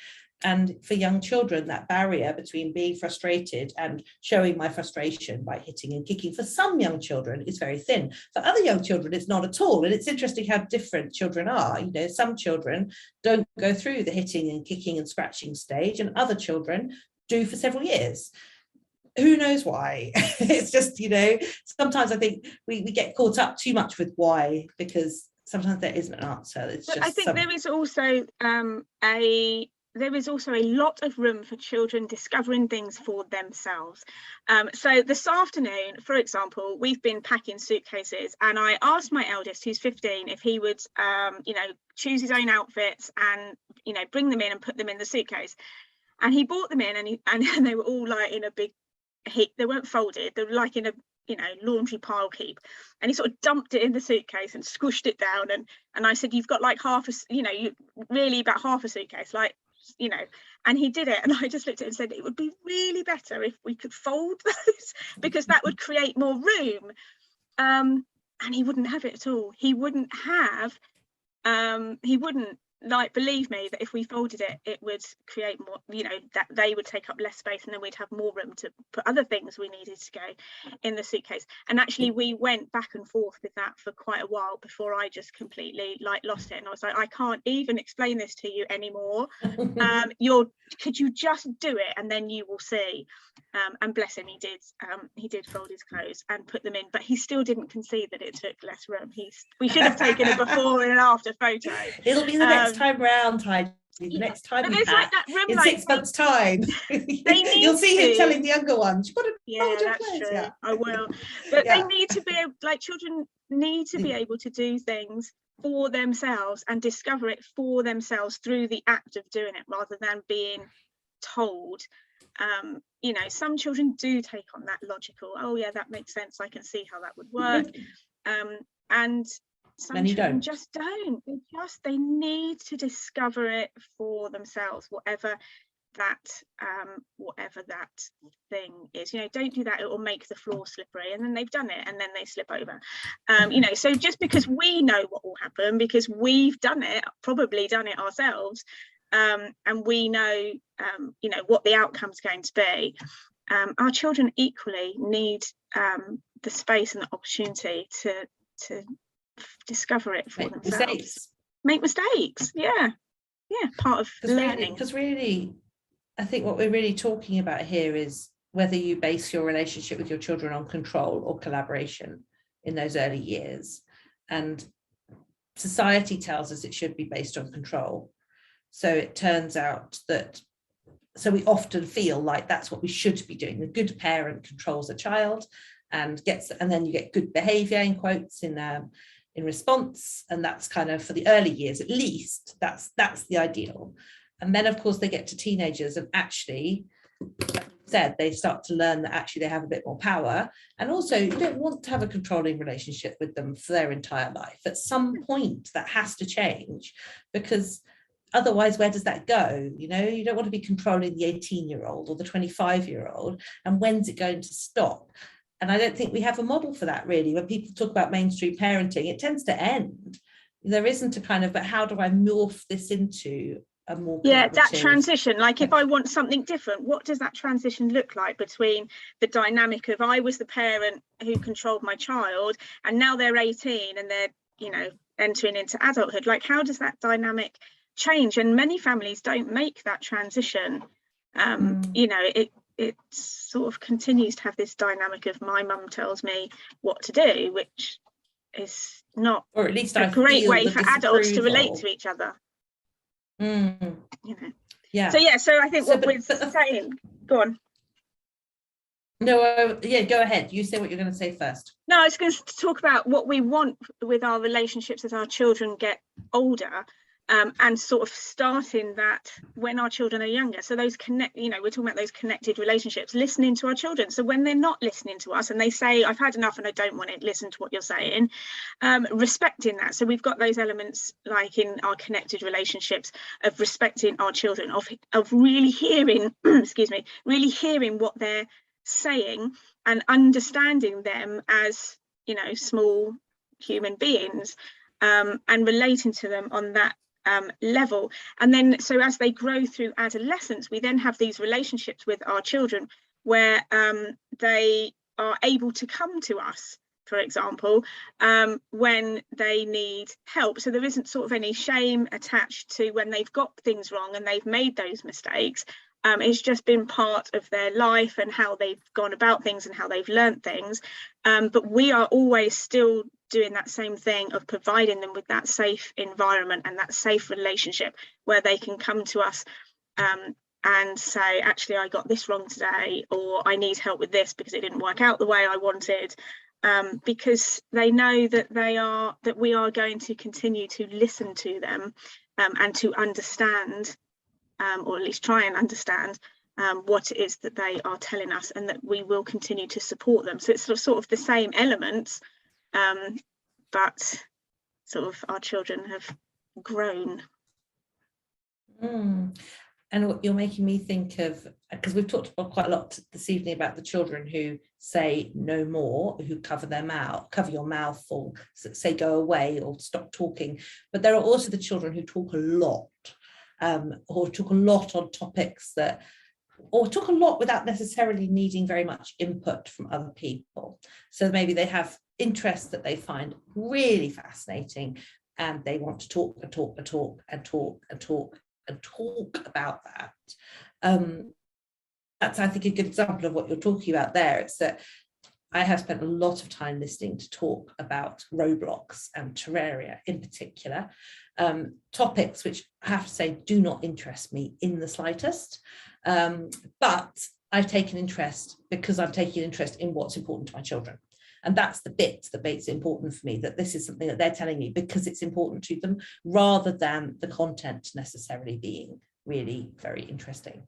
And for young children, that barrier between being frustrated and showing my frustration by hitting and kicking, for some young children, is very thin. For other young children, it's not at all. And it's interesting how different children are. You know, some children don't go through the hitting and kicking and scratching stage, and other children do for several years. Who knows why? It's just, you know, sometimes I think we get caught up too much with why, because sometimes there isn't an answer. It's just I think there is also a lot of room for children discovering things for themselves. So this afternoon, for example, we've been packing suitcases, and I asked my eldest, who's 15, if he would, you know, choose his own outfits and, you know, bring them in and put them in the suitcase. And he brought them in, and they were all like in a big heap. They weren't folded. They were like in a, you know, laundry pile heap. And he sort of dumped it in the suitcase and squished it down. And I said, you've got like half a, you know, really about half a suitcase, like, you know. And he did it, and I just looked at it and said, it would be really better if we could fold those, because that would create more room. And he wouldn't have it at all. He wouldn't like, believe me, that if we folded it, it would create more, you know, that they would take up less space, and then we'd have more room to put other things we needed to go in the suitcase. And actually we went back and forth with that for quite a while before I just completely like lost it, and I was like, I can't even explain this to you anymore. Could you just do it, and then you will see. And bless him, he did fold his clothes and put them in, but he still didn't concede that it took less room. We should have taken a before and an after photo. It'll be the next time round, Heidi. The next time in 6 months' time, you'll see him telling the younger ones, you've got to fold your clothes. Yeah, I will. But they need to be like, children need to be able to do things for themselves and discover it for themselves through the act of doing it, rather than being told. You know, some children do take on that logical, oh yeah, that makes sense, I can see how that would work. And some children just don't. They need to discover it for themselves, whatever that thing is. You know, don't do that, it will make the floor slippery, and then they've done it and then they slip over. You know, so just because we know what will happen, because we've probably done it ourselves, and we know you know, what the outcome's going to be, our children equally need the space and the opportunity to discover it for themselves. Make mistakes. Yeah, part of learning. Because really, I think what we're really talking about here is whether you base your relationship with your children on control or collaboration in those early years. And society tells us it should be based on control. So it turns out that, so we often feel like that's what we should be doing. The good parent controls a child and then you get good behavior, in quotes, in response. And that's kind of, for the early years at least, that's the ideal. And then of course they get to teenagers, and actually, like you said, they start to learn that actually they have a bit more power. And also, you don't want to have a controlling relationship with them for their entire life. At some point that has to change, because otherwise, where does that go? You know, you don't want to be controlling the 18-year-old or the 25-year-old, and when's it going to stop? And I don't think we have a model for that, really. When people talk about mainstream parenting, it tends to end. There isn't a kind of, but how do I morph this into a more that collaborative transition, like if I want something different, what does that transition look like between the dynamic of I was the parent who controlled my child and now they're 18 and they're, you know, entering into adulthood? Like, how does that dynamic change? And many families don't make that transition. You know, it sort of continues to have this dynamic of my mum tells me what to do, which is not, or at least a great way for adults to relate to each other. You know. Yeah. So I think what we're saying, go on. No, yeah, go ahead. You say what you're going to say first. No, I was going to talk about what we want with our relationships as our children get older, and sort of starting that when our children are younger. So those we're talking about those connected relationships, listening to our children. So when they're not listening to us and they say, I've had enough and I don't want to listen to what you're saying, respecting that. So we've got those elements like in our connected relationships of respecting our children, of really hearing, really hearing what they're saying and understanding them as, you know, small human beings, and relating to them on that level. And then so as they grow through adolescence, we then have these relationships with our children where they are able to come to us, for example, when they need help. So there isn't sort of any shame attached to when they've got things wrong and they've made those mistakes. It's just been part of their life and how they've gone about things and how they've learned things. But we are always still doing that same thing of providing them with that safe environment and that safe relationship where they can come to us and say, actually, I got this wrong today, or I need help with this because it didn't work out the way I wanted. Because they know that we are going to continue to listen to them and to understand, or at least try and understand what it is that they are telling us, and that we will continue to support them. So it's sort of the same elements, but sort of our children have grown. And what you're making me think of, because we've talked about quite a lot this evening about the children who say no more, who cover your mouth, or say go away or stop talking. But there are also the children who talk a lot, or talk a lot on topics or talk a lot without necessarily needing very much input from other people. So maybe they have interests that they find really fascinating and they want to talk about that. That's, I think, a good example of what you're talking about there. It's that I have spent a lot of time listening to talk about Roblox and Terraria in particular, topics which I have to say do not interest me in the slightest, but I've taken interest because I'm taking interest in what's important to my children. And that's the bit that makes it important for me, that this is something that they're telling me because it's important to them, rather than the content necessarily being really very interesting.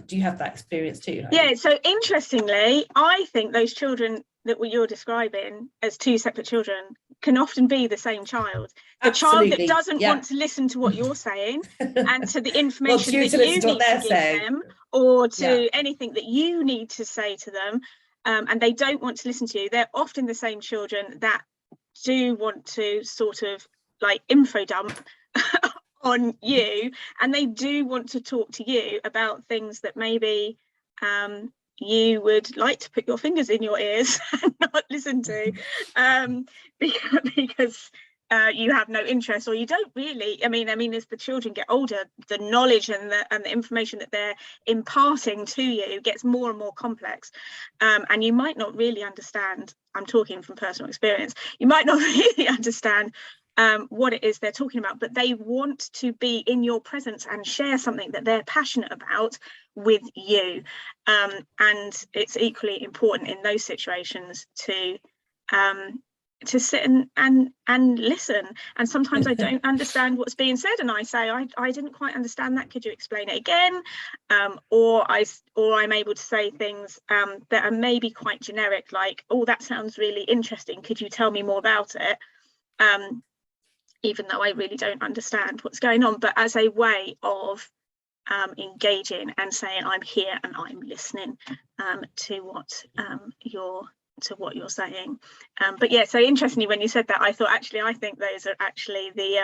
Do you have that experience too, Heidi? Yeah, so interestingly, I think those children that you're describing as two separate children can often be the same child. The Absolutely. Child that doesn't want to listen to what you're saying and to the information that you need to give them, or to anything that you need to say to them, and they don't want to listen to you. They're often the same children that do want to sort of like info dump on you, and they do want to talk to you about things that maybe you would like to put your fingers in your ears and not listen to, because you have no interest, or you don't really. I mean, as the children get older, the knowledge and the information that they're imparting to you gets more and more complex, and you might not really understand. I'm talking from personal experience. You might not really understand what it is they're talking about, but they want to be in your presence and share something that they're passionate about with you, and it's equally important in those situations to sit and listen. And sometimes I don't understand what's being said, and I say, I didn't quite understand that, could you explain it again? Or I'm able to say things that are maybe quite generic, like, oh, that sounds really interesting, could you tell me more about it? Even though I really don't understand what's going on, but as a way of engaging and saying, I'm here and I'm listening to what you're saying. But yeah, so interestingly, when you said that, I thought, actually, I think those are actually the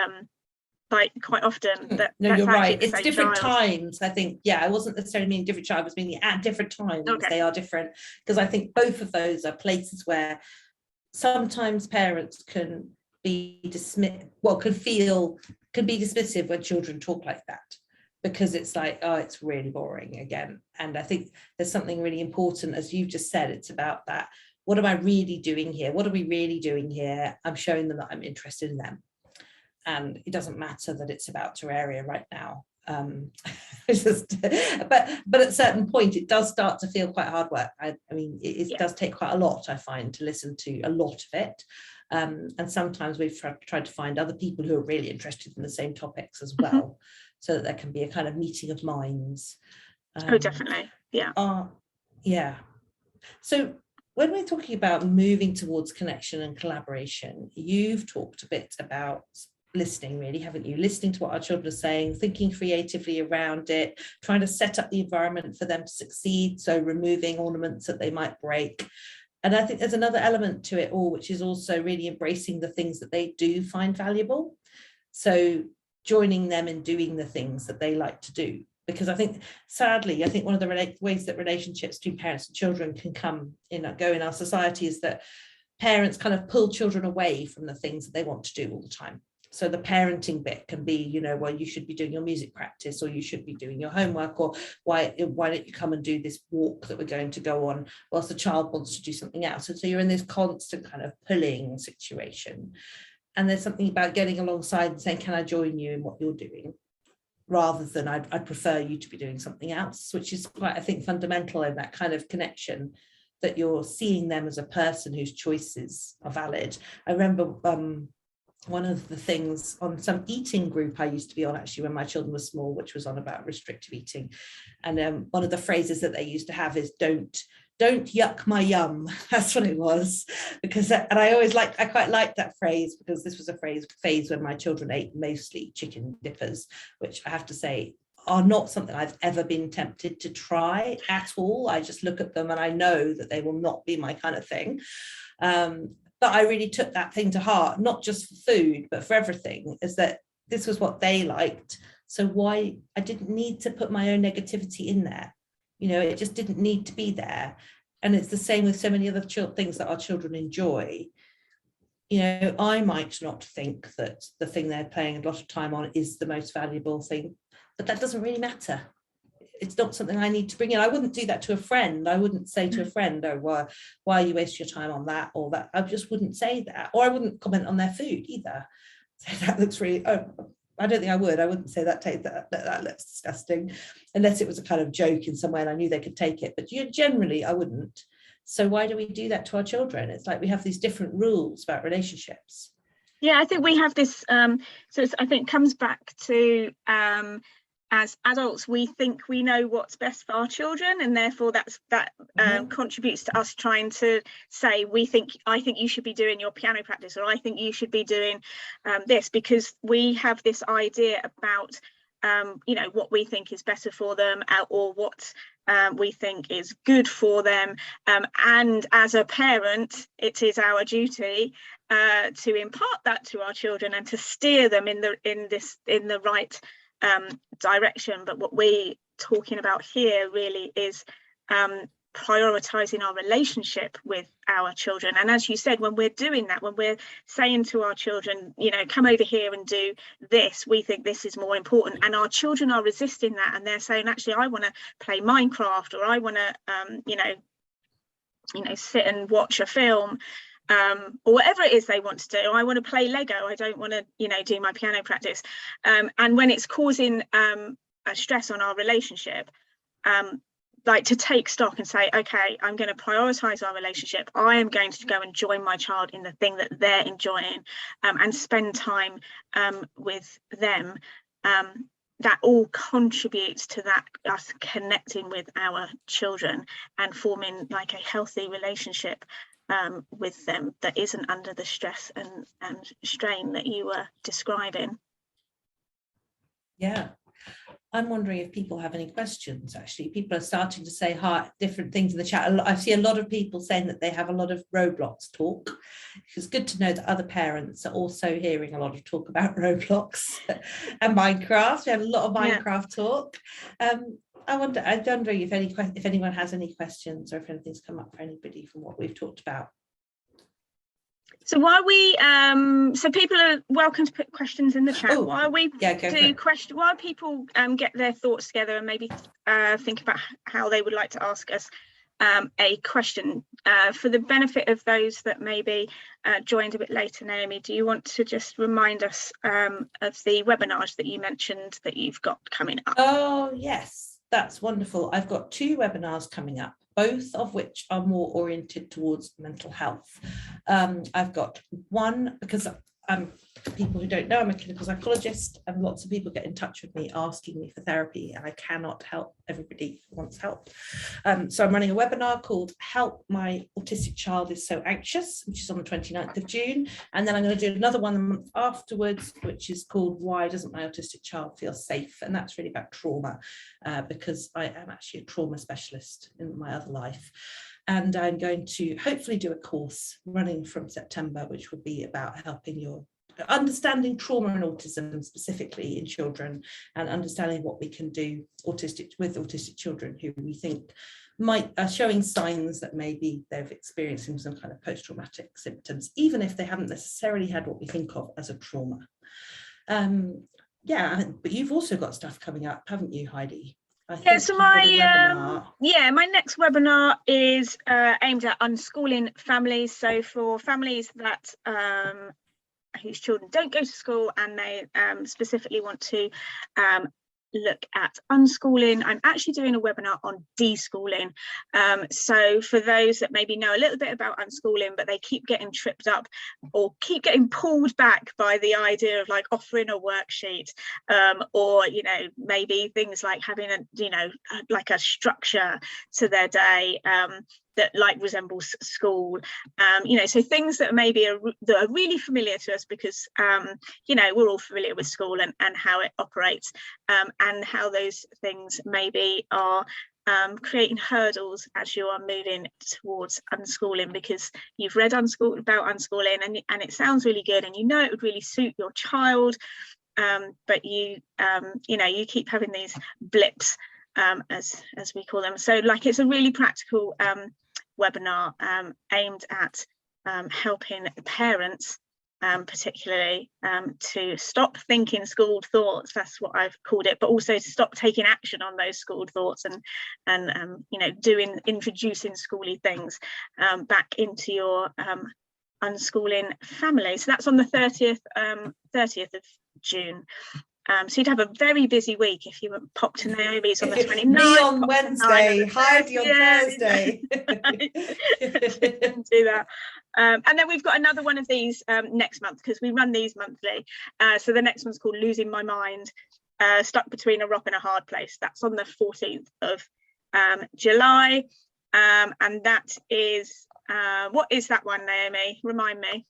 like quite often that no, that's you're right, the it's same different child. times. I think, yeah, I wasn't necessarily meaning different child, I was meaning at different times. Okay. They are different, because I think both of those are places where sometimes parents can be dismissive, well, can be dismissive when children talk like that, because it's like, oh, it's really boring again. And I think there's something really important, as you've just said, it's about that, what am I really doing here? What are we really doing here? I'm showing them that I'm interested in them. And it doesn't matter that it's about Terraria right now. But at a certain point, it does start to feel quite hard work. I mean, it does take quite a lot, I find, to listen to a lot of it. And sometimes we've tried to find other people who are really interested in the same topics as well, so that there can be a kind of meeting of minds. Oh, definitely. Yeah. Yeah. So when we're talking about moving towards connection and collaboration, you've talked a bit about listening, really, haven't you? Listening to what our children are saying, thinking creatively around it, trying to set up the environment for them to succeed, so removing ornaments that they might break. And I think there's another element to it all, which is also really embracing the things that they do find valuable. So joining them in doing the things that they like to do. Because I think, sadly, I think one of the ways that relationships between parents and children can go in our society is that parents kind of pull children away from the things that they want to do all the time. So the parenting bit can be, well, you should be doing your music practice, or you should be doing your homework, or why don't you come and do this walk that we're going to go on, whilst the child wants to do something else. And so you're in this constant kind of pulling situation. And there's something about getting alongside and saying, can I join you in what you're doing? Rather than I'd prefer you to be doing something else, which is quite, I think, fundamental in that kind of connection, that you're seeing them as a person whose choices are valid. I remember one of the things on some eating group I used to be on, actually, when my children were small, which was on about restrictive eating. And one of the phrases that they used to have is, don't yuck my yum. That's what it was. Because, and I quite liked that phrase, because this was a phase when my children ate mostly chicken dippers, which I have to say are not something I've ever been tempted to try at all. I just look at them and I know that they will not be my kind of thing. But I really took that thing to heart, not just for food, but for everything, is that this was what they liked. So why, I didn't need to put my own negativity in there. It just didn't need to be there. And it's the same with so many other things that our children enjoy. I might not think that the thing they're playing a lot of time on is the most valuable thing, but that doesn't really matter. It's not something I need to bring in. I wouldn't do that to a friend. I wouldn't say to a friend, oh, why are you wasting your time on that or that? I just wouldn't say that. Or I wouldn't comment on their food either. So that looks really, I don't think I would. I wouldn't say that looks disgusting, unless it was a kind of joke in some way and I knew they could take it. But generally, I wouldn't. So why do we do that to our children? It's like we have these different rules about relationships. Yeah, I think we have this. So I think comes back to as adults, we think we know what's best for our children, and therefore that contributes to us trying to say, I think you should be doing your piano practice, or I think you should be doing this, because we have this idea about what we think is better for them, or what we think is good for them, and as a parent, it is our duty to impart that to our children and to steer them in the right direction. But what we're talking about here really is prioritizing our relationship with our children. And as you said, when we're doing that, when we're saying to our children, come over here and do this, we think this is more important, and our children are resisting that, and they're saying, actually, I want to play Minecraft, or I want to sit and watch a film, or whatever it is they want to do. I want to play Lego, I don't want to do my piano practice. And when it's causing a stress on our relationship, like to take stock and say, okay, I'm going to prioritize our relationship. I am going to go and join my child in the thing that they're enjoying, and spend time with them. That all contributes to that, us connecting with our children and forming like a healthy relationship with them that isn't under the stress and strain that you were describing. Yeah. I'm wondering if people have any questions. Actually, people are starting to say different things in the chat. I see a lot of people saying that they have a lot of Roblox talk. It's good to know that other parents are also hearing a lot of talk about Roblox and Minecraft. We had a lot of Minecraft talk. I'm wondering if anyone has any questions or if anything's come up for anybody from what we've talked about. So while we so people are welcome to put questions in the chat. While people get their thoughts together and maybe think about how they would like to ask us a question, for the benefit of those that maybe joined a bit later, Naomi, do you want to just remind us of the webinars that you mentioned that you've got coming up? Oh yes, that's wonderful. I've got 2 webinars coming up, both of which are more oriented towards mental health. I've got one because people who don't know, I'm a clinical psychologist, and lots of people get in touch with me asking me for therapy, and I cannot help everybody who wants help. So I'm running a webinar called Help My Autistic Child is So Anxious, which is on the 29th of June. And then I'm going to do another one the month afterwards, which is called Why Doesn't My Autistic Child Feel Safe? And that's really about trauma, because I am actually a trauma specialist in my other life. And I'm going to hopefully do a course running from September, which will be about helping your understanding trauma and autism specifically in children, and understanding what we can do with autistic children who we think are showing signs that maybe they're experiencing some kind of post-traumatic symptoms, even if they haven't necessarily had what we think of as a trauma. Yeah, but you've also got stuff coming up, haven't you, Heidi? Yeah, so my next webinar is aimed at unschooling families. So for families that whose children don't go to school and they specifically want to look at unschooling, I'm actually doing a webinar on deschooling. So for those that maybe know a little bit about unschooling, but they keep getting tripped up or keep getting pulled back by the idea of like offering a worksheet, or maybe things like having like a structure to their day that like resembles school, so things that maybe that are really familiar to us because we're all familiar with school and how it operates, and how those things maybe are creating hurdles as you are moving towards unschooling, because you've read about unschooling and it sounds really good and it would really suit your child, but you keep having these blips, as we call them. So like it's a really practical webinar aimed at helping parents particularly to stop thinking schooled thoughts, that's what I've called it, but also to stop taking action on those schooled thoughts and introducing schooly things back into your unschooling family. So that's on the 30th of June. So you'd have a very busy week if you pop to Naomi's on the 29th. Me on Wednesday, Heidi on Thursday. Do that. And then we've got another one of these next month, because we run these monthly. So the next one's called Losing My Mind, Stuck Between a Rock and a Hard Place. That's on the 14th of July. And that is, what is that one, Naomi? Remind me.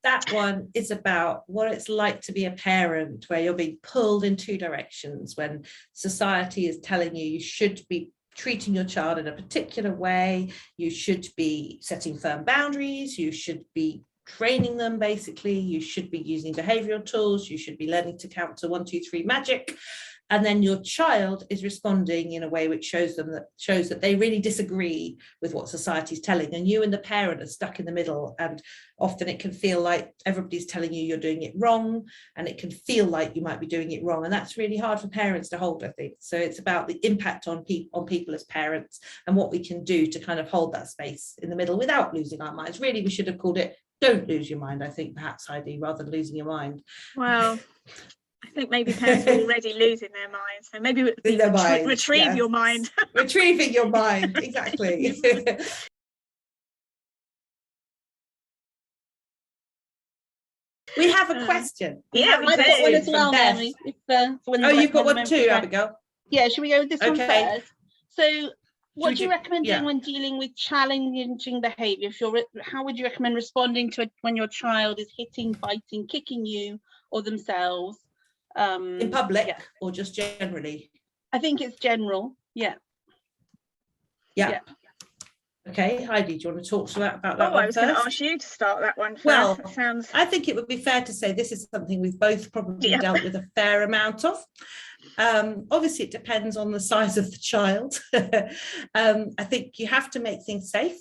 That one is about what it's like to be a parent where you're being pulled in 2 directions, when society is telling you should be treating your child in a particular way, you should be setting firm boundaries, you should be training them, basically, you should be using behavioral tools, you should be learning to count to 1, 2, 3 magic. And then your child is responding in a way which shows that they really disagree with what society's telling, and you and the parent are stuck in the middle, and often it can feel like everybody's telling you you're doing it wrong, and it can feel like you might be doing it wrong, and that's really hard for parents to hold, I think. So it's about the impact on people as parents and what we can do to kind of hold that space in the middle without losing our minds. Really, we should have called it Don't Lose Your Mind, I think, perhaps, Heidi, rather than losing your mind. Well, I think maybe parents are already losing their minds, so maybe retrieve your mind. Retrieving your mind, exactly. We have a question. Yeah, I've got one as well, Naomi. You've got one too, Abigail. Yeah, should we go with this one first? So what do you recommend doing when dealing with challenging behaviour? How would you recommend responding to it when your child is hitting, biting, kicking you or themselves? In public or just generally? I think it's general. Yeah. Okay, Heidi, do you want to talk to that about that one I was going to ask you to start that one first. Well, I think it would be fair to say this is something we've both probably dealt with a fair amount of. Obviously, it depends on the size of the child. I think you have to make things safe.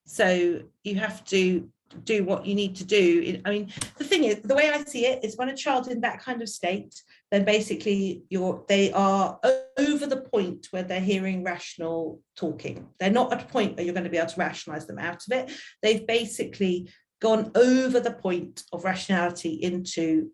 So you have to do what you need to do. I mean, the thing is, the way I see it is when a child's in that kind of state, then basically they are over the point where they're hearing rational talking. They're not at a point where you're going to be able to rationalize them out of it. They've basically gone over the point of rationality into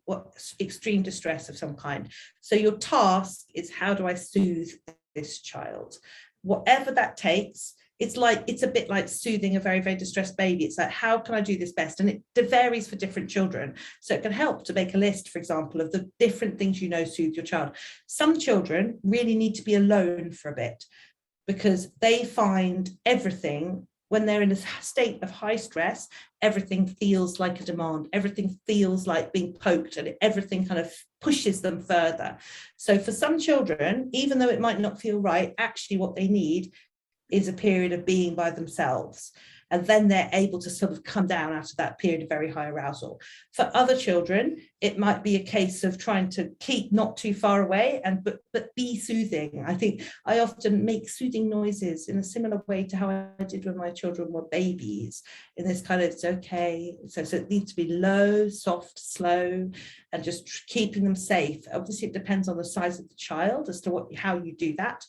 extreme distress of some kind. So your task is, how do I soothe this child? Whatever that takes. It's a bit like soothing a very, very distressed baby. It's like, how can I do this best? And it varies for different children. So it can help to make a list, for example, of the different things soothe your child. Some children really need to be alone for a bit because they find everything, when they're in a state of high stress, everything feels like a demand. Everything feels like being poked, and everything kind of pushes them further. So for some children, even though it might not feel right, actually what they need is a period of being by themselves, and then they're able to sort of come down out of that period of very high arousal. For other children, it might be a case of trying to keep not too far away but be soothing. I think I often make soothing noises in a similar way to how I did when my children were babies, in this kind of, it's okay. So it needs to be low, soft, slow, and just keeping them safe. Obviously, it depends on the size of the child as to how you do that.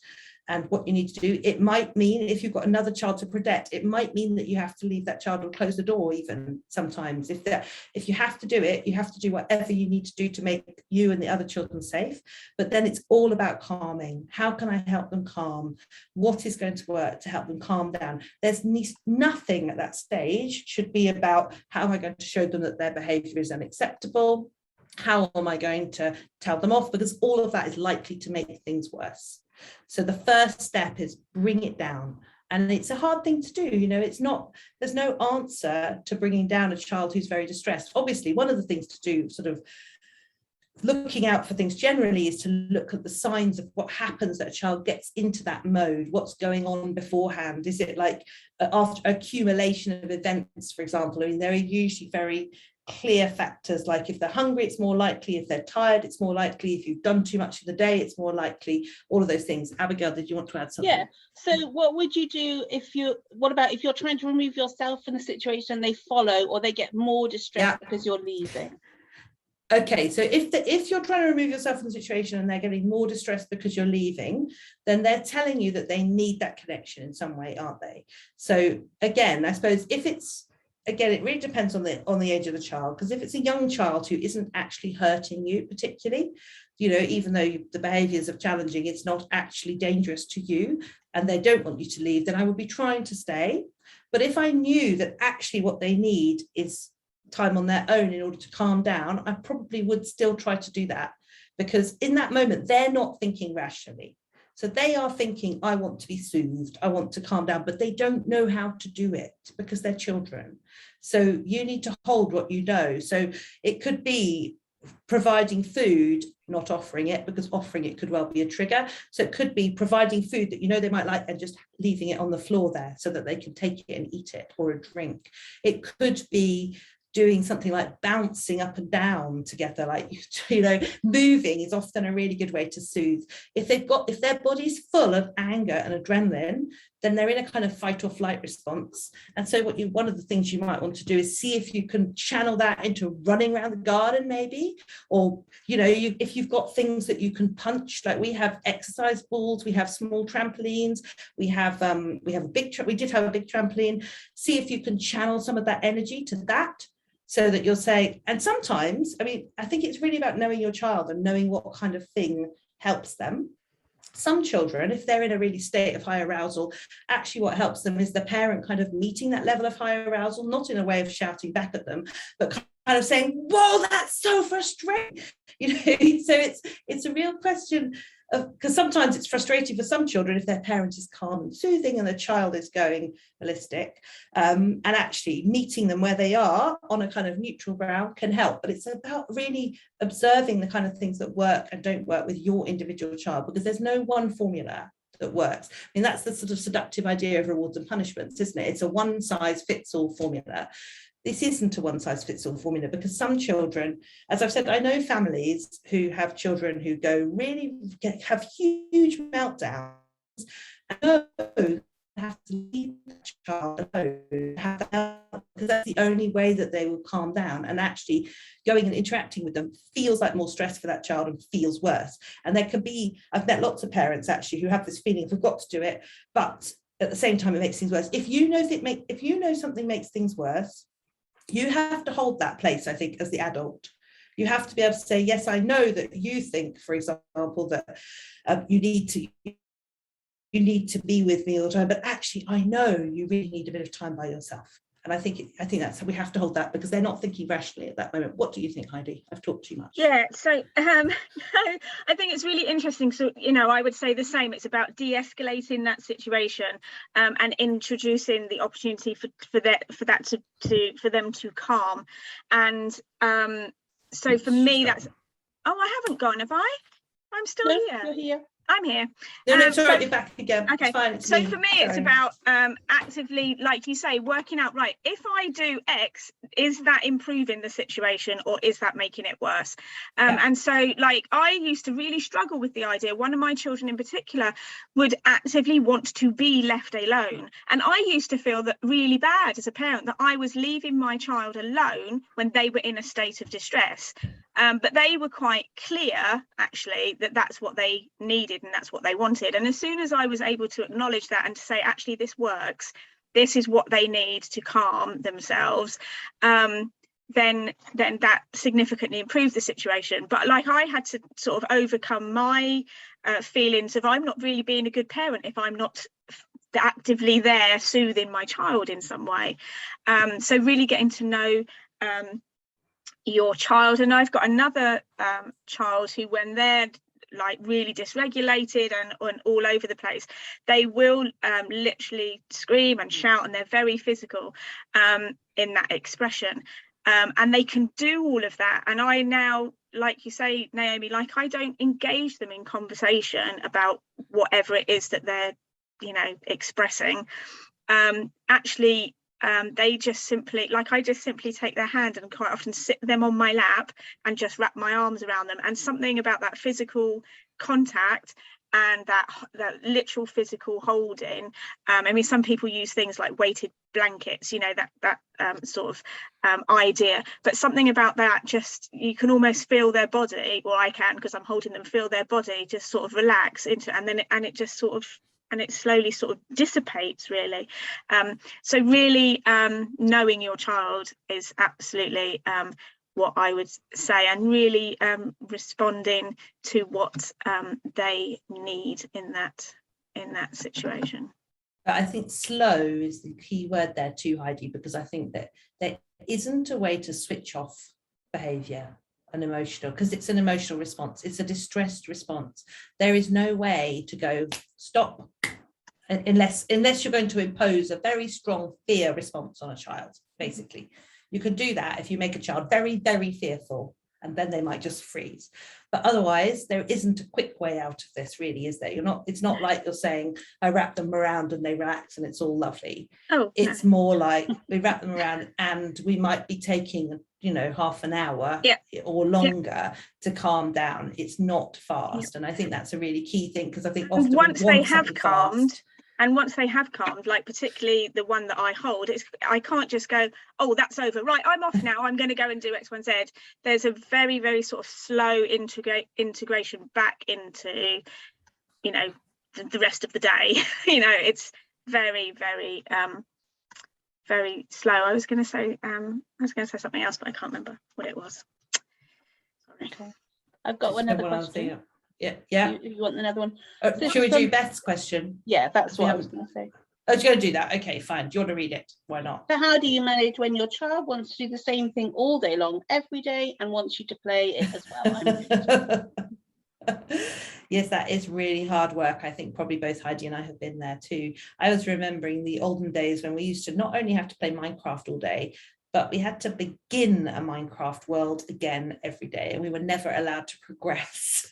And what you need to do. It might mean, if you've got another child to protect, it might mean that you have to leave that child or close the door even sometimes. If you have to do it, you have to do whatever you need to do to make you and the other children safe. But then it's all about calming. How can I help them calm? What is going to work to help them calm down? There's nothing at that stage should be about, how am I going to show them that their behavior is unacceptable? How am I going to tell them off? Because all of that is likely to make things worse. So the first step is bring it down. And it's a hard thing to do. There's no answer to bringing down a child who's very distressed. Obviously, one of the things to do, sort of looking out for things generally, is to look at the signs of what happens that a child gets into that mode. What's going on beforehand? Is it like after accumulation of events, for example? I mean, there are usually very clear factors, like if they're hungry, it's more likely. If they're tired, it's more likely. If you've done too much in the day, it's more likely. All of those things. Abigail, did you want to add something? Yeah. So what would you do if you're trying to remove yourself from the situation, they follow, or they get more distressed because you're leaving? Okay, so if you're trying to remove yourself from the situation and they're getting more distressed because you're leaving, then they're telling you that they need that connection in some way, aren't they? So again, I suppose it really depends on the age of the child, because if it's a young child who isn't actually hurting you particularly, even though the behaviours are challenging, it's not actually dangerous to you and they don't want you to leave, then I would be trying to stay. But if I knew that actually what they need is time on their own in order to calm down, I probably would still try to do that, because in that moment, they're not thinking rationally. So they are thinking, I want to be soothed, I want to calm down, but they don't know how to do it because they're children. So you need to hold what you know. So it could be providing food, not offering it, because offering it could well be a trigger. So it could be providing food that they might like and just leaving it on the floor there so that they can take it and eat it, or a drink. It could be doing something like bouncing up and down together, like moving is often a really good way to soothe. If their body's full of anger and adrenaline, then they're in a kind of fight or flight response. And so one of the things you might want to do is see if you can channel that into running around the garden, maybe, or if you've got things that you can punch, like we have exercise balls, we have small trampolines, we did have a big trampoline. See if you can channel some of that energy to that, so that you'll say, and sometimes, I think it's really about knowing your child and knowing what kind of thing helps them. Some children, if they're in a really state of high arousal, actually what helps them is the parent kind of meeting that level of high arousal, not in a way of shouting back at them, but kind of saying, whoa, that's so frustrating. So it's a real question because sometimes it's frustrating for some children if their parent is calm and soothing and the child is going ballistic, and actually meeting them where they are on a kind of neutral ground can help. But it's about really observing the kind of things that work and don't work with your individual child, because there's no one formula that works. I mean, that's the sort of seductive idea of rewards and punishments, isn't it? It's a one size fits all formula. This isn't a one size fits all formula, because some children, as I've said, I know families who have children who have huge meltdowns and have to leave the child alone, because that's the only way that they will calm down, and actually going and interacting with them feels like more stress for that child and feels worse. And there can be, I've met lots of parents actually who have this feeling of, we've got to do it, but at the same time it makes things worse. If you know something makes things worse, you have to hold that place, I think, as the adult. You have to be able to say, yes, I know that you think, for example, that you need to be with me all the time, but actually I know you really need a bit of time by yourself. And I think that's, we have to hold that, because they're not thinking rationally at that moment. What do you think, Heidi? I've talked too much. Yeah, so I think it's really interesting. So, I would say the same. It's about de-escalating that situation, and introducing the opportunity for them to calm. And so for me, that's, I haven't gone, have I? I'm still here. You're here. I'm here. No, sorry, you're back again. Okay. It's fine, so for me, it's about actively, like you say, working out, right, if I do X, is that improving the situation or is that making it worse? And so, like, I used to really struggle with the idea. One of my children in particular would actively want to be left alone. And I used to feel that really bad as a parent, that I was leaving my child alone when they were in a state of distress. But they were quite clear, actually, that that's what they needed and that's what they wanted. And as soon as I was able to acknowledge that and to say, actually, this works, this is what they need to calm themselves, then that significantly improved the situation. But like, I had to sort of overcome my feelings of, I'm not really being a good parent if I'm not actively there soothing my child in some way. So really getting to know your child. And I've got another child who, when they're like really dysregulated and all over the place, they will literally scream and shout, and they're very physical in that expression, and they can do all of that. And I now, like you say, Naomi, like, I don't engage them in conversation about whatever it is that they're expressing. Actually, they just simply, like, I just simply take their hand and quite often sit them on my lap and just wrap my arms around them. And something about that physical contact and that literal physical holding. I mean, some people use things like weighted blankets, that sort of idea, but something about that, just, you can almost feel their body, or I can, because I'm holding them, feel their body just sort of relax into, and then it just sort of, and it slowly sort of dissipates, really. So really knowing your child is absolutely what I would say, and really responding to what they need in that situation. But I think slow is the key word there too, Heidi, because I think that there isn't a way to switch off behaviour. An emotional, because it's an emotional response, it's a distressed response. There is no way to go stop unless you're going to impose a very strong fear response on a child. Basically, you can do that if you make a child very, very fearful, and then they might just freeze. But otherwise, there isn't a quick way out of this, really, is there? It's not like you're saying, I wrap them around and they relax and it's all lovely. It's more like we wrap them around and we might be taking half an hour or longer to calm down. It's not fast. And I think that's a really key thing, because I think often once they have calmed, like particularly the one that I hold, I can't just go, oh, that's over, right, I'm off now, I'm going to go and do X, Y, Z. There's a very, very sort of slow integration back into the rest of the day. It's very, very very slow. I was going to say something else, but I can't remember what it was. Sorry. Okay. I've got another question. Yeah. You want another one? Should we do Beth's question? Yeah, that's what I was going to say. Oh, you're going to do that? Okay, fine. Do you want to read it? Why not? So how do you manage when your child wants to do the same thing all day long, every day, and wants you to play it as well? Yes, that is really hard work. I think probably both Heidi and I have been there too. I was remembering the olden days when we used to not only have to play Minecraft all day, but we had to begin a Minecraft world again every day, and we were never allowed to progress.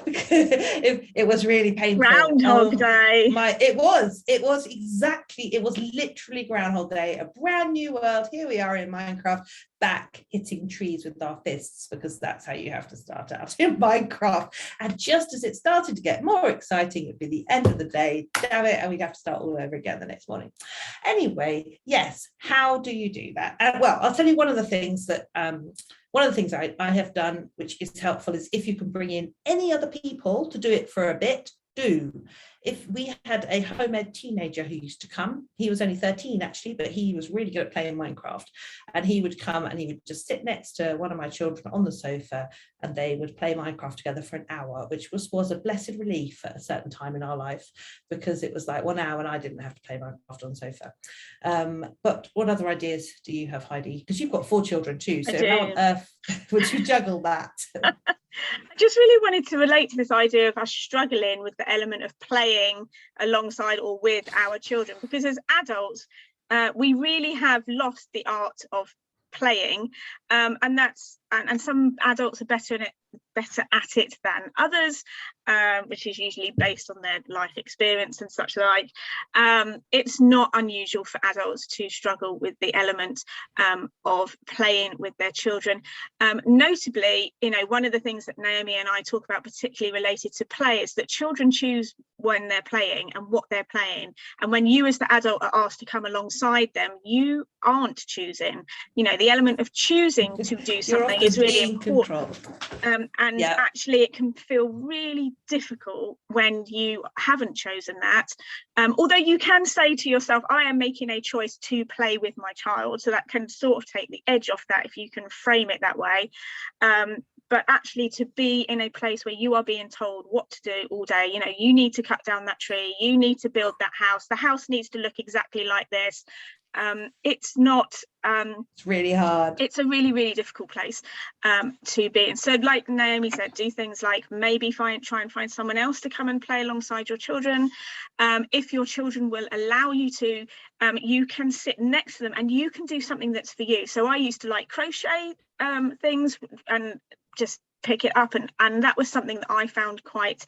Because it was really painful. Groundhog Day. It was literally Groundhog Day, a brand new world. Here we are in Minecraft, back hitting trees with our fists, because that's how you have to start out in Minecraft. And just as it started to get more exciting, it'd be the end of the day, damn it, and we'd have to start all over again the next morning. Anyway, yes, how do you do that? Well, I'll tell you one of the things that I have done, which is helpful, is if you can bring in any other people to do it for a bit, do. If we had a home ed teenager who used to come, he was only 13 actually, but he was really good at playing Minecraft, and he would come and he would just sit next to one of my children on the sofa, and they would play Minecraft together for an hour, which was a blessed relief at a certain time in our life, because it was like 1 hour and I didn't have to play Minecraft on the sofa. But what other ideas do you have, Heidi? Because you've got 4 children too, so how on earth would you juggle that? I just really wanted to relate to this idea of us struggling with the element of playing alongside or with our children, because as adults, we really have lost the art of playing, and some adults are better at it than others, which is usually based on their life experience and such like. It's not unusual for adults to struggle with the element of playing with their children. Notably, one of the things that Naomi and I talk about, particularly related to play, is that children choose when they're playing and what they're playing, and when you as the adult are asked to come alongside them, you aren't choosing. The element of choosing to do something is really important. And actually it can feel really difficult when you haven't chosen that, although you can say to yourself, I am making a choice to play with my child, so that can sort of take the edge off that if you can frame it that way. But actually to be in a place where you are being told what to do all day, you need to cut down that tree, you need to build that house, the house needs to look exactly like this. It's not it's really hard. It's a really, really difficult place to be in. So like Naomi said, do things like maybe try and find someone else to come and play alongside your children. If your children will allow you to, you can sit next to them and you can do something that's for you. So I used to like crochet things and just pick it up, and that was something that I found quite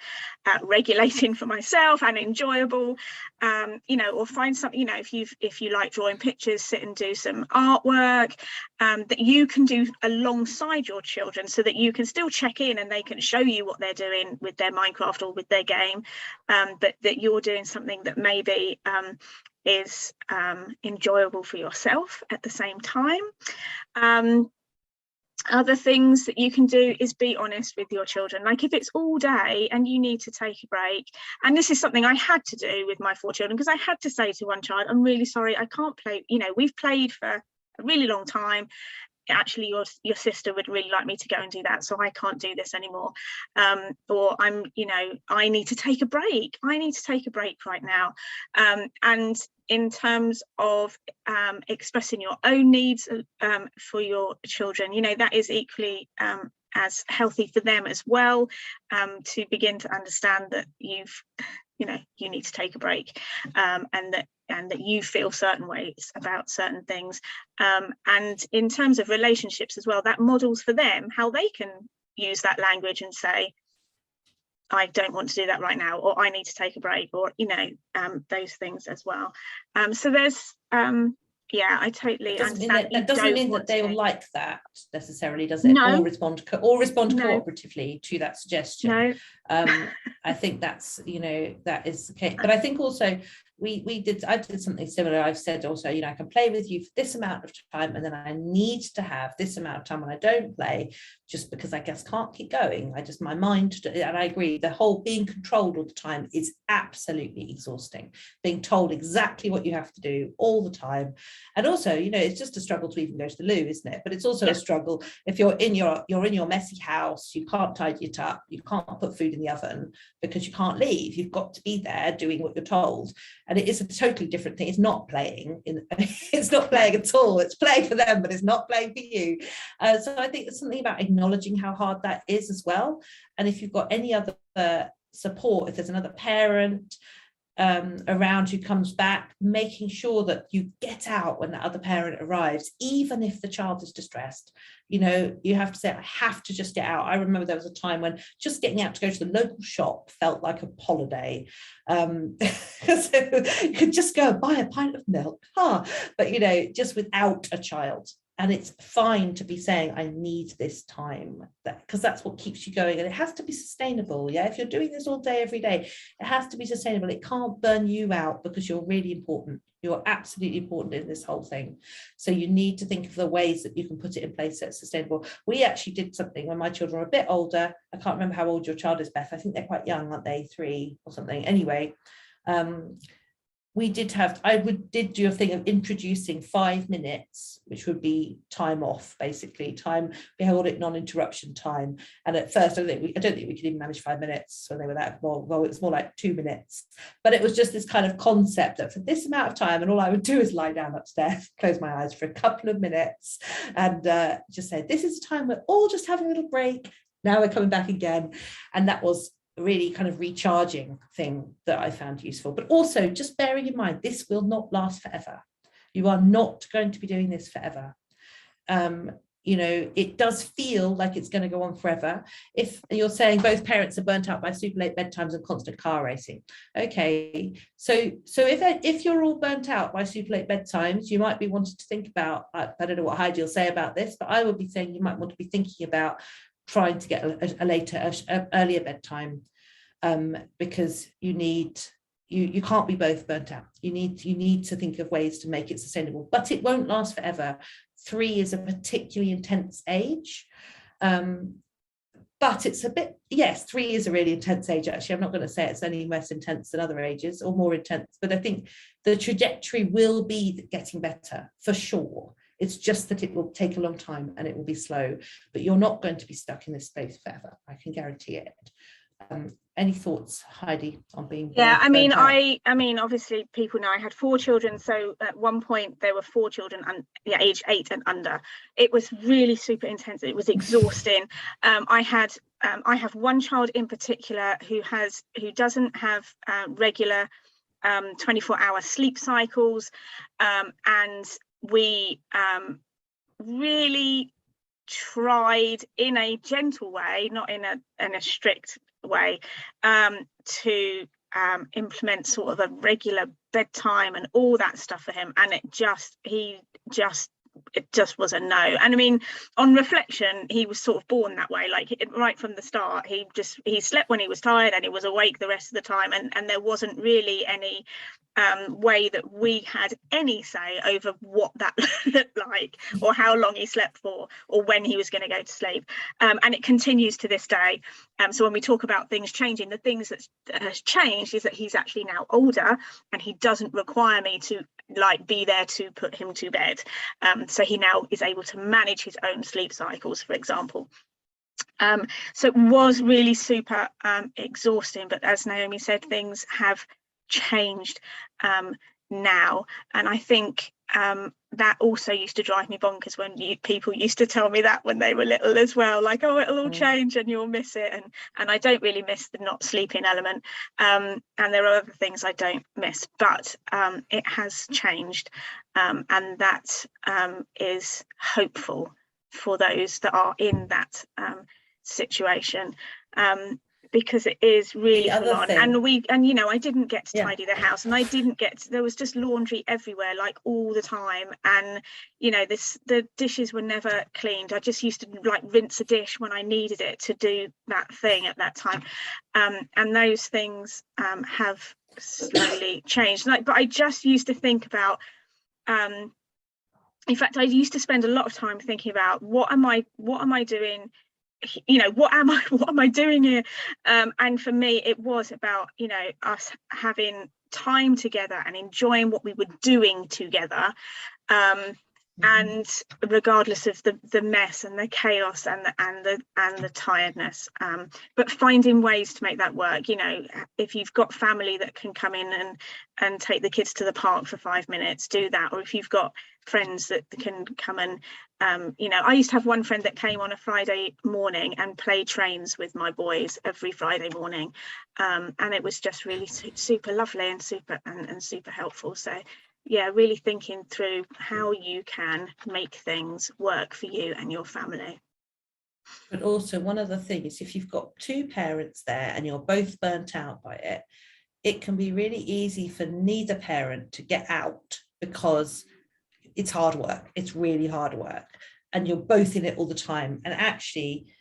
regulating for myself and enjoyable. Or find something, if you like drawing pictures, sit and do some artwork that you can do alongside your children, so that you can still check in and they can show you what they're doing with their Minecraft or with their game, but that you're doing something that maybe is enjoyable for yourself at the same time. Other things that you can do is be honest with your children. Like if it's all day and you need to take a break, and this is something I had to do with my 4 children, because I had to say to one child, I'm really sorry, I can't play, we've played for a really long time, actually your sister would really like me to go and do that, so I can't do this anymore, or I need to take a break right now. And in terms of expressing your own needs for your children, that is equally as healthy for them as well, to begin to understand that you need to take a break, and that you feel certain ways about certain things, and in terms of relationships as well, that models for them how they can use that language and say, I don't want to do that right now, or I need to take a break, or those things as well. So there's I totally understand. That doesn't mean that they will like that necessarily, does it? No. Or respond cooperatively to that suggestion. No. I think that's that is the case. But I think also I did something similar. I've said also, I can play with you for this amount of time, and then I need to have this amount of time when I don't play, just because I guess can't keep going. My mind, and I agree, the whole being controlled all the time is absolutely exhausting. Being told exactly what you have to do all the time. And also, it's just a struggle to even go to the loo, isn't it? But it's also a struggle if you're in your messy house, you can't tidy it up, you can't put food in the oven because you can't leave. You've got to be there doing what you're told. And it is a totally different thing. It's not playing. It's not playing at all. It's playing for them, but it's not playing for you. So I think there's something about acknowledging how hard that is as well. And if you've got any other support, if there's another parent around who comes back, making sure that you get out when the other parent arrives, even if the child is distressed. You know, you have to say, I have to just get out. I remember there was a time when just getting out to go to the local shop felt like a holiday. So you could just go and buy a pint of milk, but you know, just without a child. And it's fine to be saying, I need this time, because that's what keeps you going. And it has to be sustainable. Yeah, if you're doing this all day, every day, it has to be sustainable. It can't burn you out, because you're really important. You're absolutely important in this whole thing. So you need to think of the ways that you can put it in place that's sustainable. We actually did something when my children were a bit older. I can't remember how old your child is, Beth. I think they're quite young, aren't they? 3 or something. Anyway, we did do a thing of introducing 5 minutes, which would be time off, basically time. We called it non-interruption time. And at first, I don't think we could even manage 5 minutes when they were that. Well, it was more like 2 minutes. But it was just this kind of concept that for this amount of time, and all I would do is lie down upstairs, close my eyes for a couple of minutes, and just say, this is a time we're all just having a little break. Now we're coming back again. And that was really kind of recharging thing that I found useful. But also just bearing in mind, this will not last forever. You are not going to be doing this forever. You know, it does feel like it's going to go on forever. If you're saying both parents are burnt out by super late bedtimes and constant car racing. Okay, so if you're all burnt out by super late bedtimes, you might be wanting to think about, I don't know what Heidi will say about this, but I would be saying you might want to be thinking about trying to get a earlier bedtime, because you can't be both burnt out. You need to think of ways to make it sustainable, but it won't last forever. 3 is a particularly intense age, but it's a bit, yes, 3 is a really intense age. Actually, I'm not going to say it's any less intense than other ages or more intense, but I think the trajectory will be getting better for sure. It's just that it will take a long time and it will be slow, but you're not going to be stuck in this space forever. I can guarantee it. Any thoughts, Heidi, on being? Yeah, I mean, obviously people know I had 4 children. So at one point there were 4 children age 8 and under. It was really super intense. It was exhausting. I have one child in particular who doesn't have regular 24-hour sleep cycles, and we really tried in a gentle way, not in a strict way, to implement sort of a regular bedtime and all that stuff for him, and it just was a no. And I mean, on reflection, he was sort of born that way, like right from the start. He slept when he was tired and he was awake the rest of the time, and there wasn't really any way that we had any say over what that looked like, or how long he slept for, or when he was going to go to sleep. And it continues to this day. So when we talk about things changing, the things that has changed is that he's actually now older and he doesn't require me to be there to put him to bed. So he now is able to manage his own sleep cycles, for example. So it was really super exhausting, but as Naomi said, things have changed now, and I think that also used to drive me bonkers when people used to tell me that when they were little as well, like, oh, it'll all change and you'll miss it, and I don't really miss the not sleeping element, and there are other things I don't miss, but it has changed, and that is hopeful for those that are in that situation, because it is really full on. And you know, I didn't get to tidy the house, and there was just laundry everywhere, like all the time, and you know, the dishes were never cleaned. I just used to like rinse a dish when I needed it to do that thing at that time, and those things have slowly changed. But I just used to think about, in fact, I used to spend a lot of time thinking about what am I doing, you know, what am I doing here, and for me it was about, you know, us having time together and enjoying what we were doing together, and regardless of the mess and the chaos and the tiredness, but finding ways to make that work. You know, if you've got family that can come in and take the kids to the park for 5 minutes, do that. Or if you've got friends that can come and you know, I used to have one friend that came on a Friday morning and played trains with my boys every Friday morning, and it was just really super lovely and super helpful. So yeah, really thinking through how you can make things work for you and your family. But also, one other thing is, if you've got two parents there and you're both burnt out by it, it can be really easy for neither parent to get out, because it's hard work. It's really hard work, and you're both in it all the time. And actually,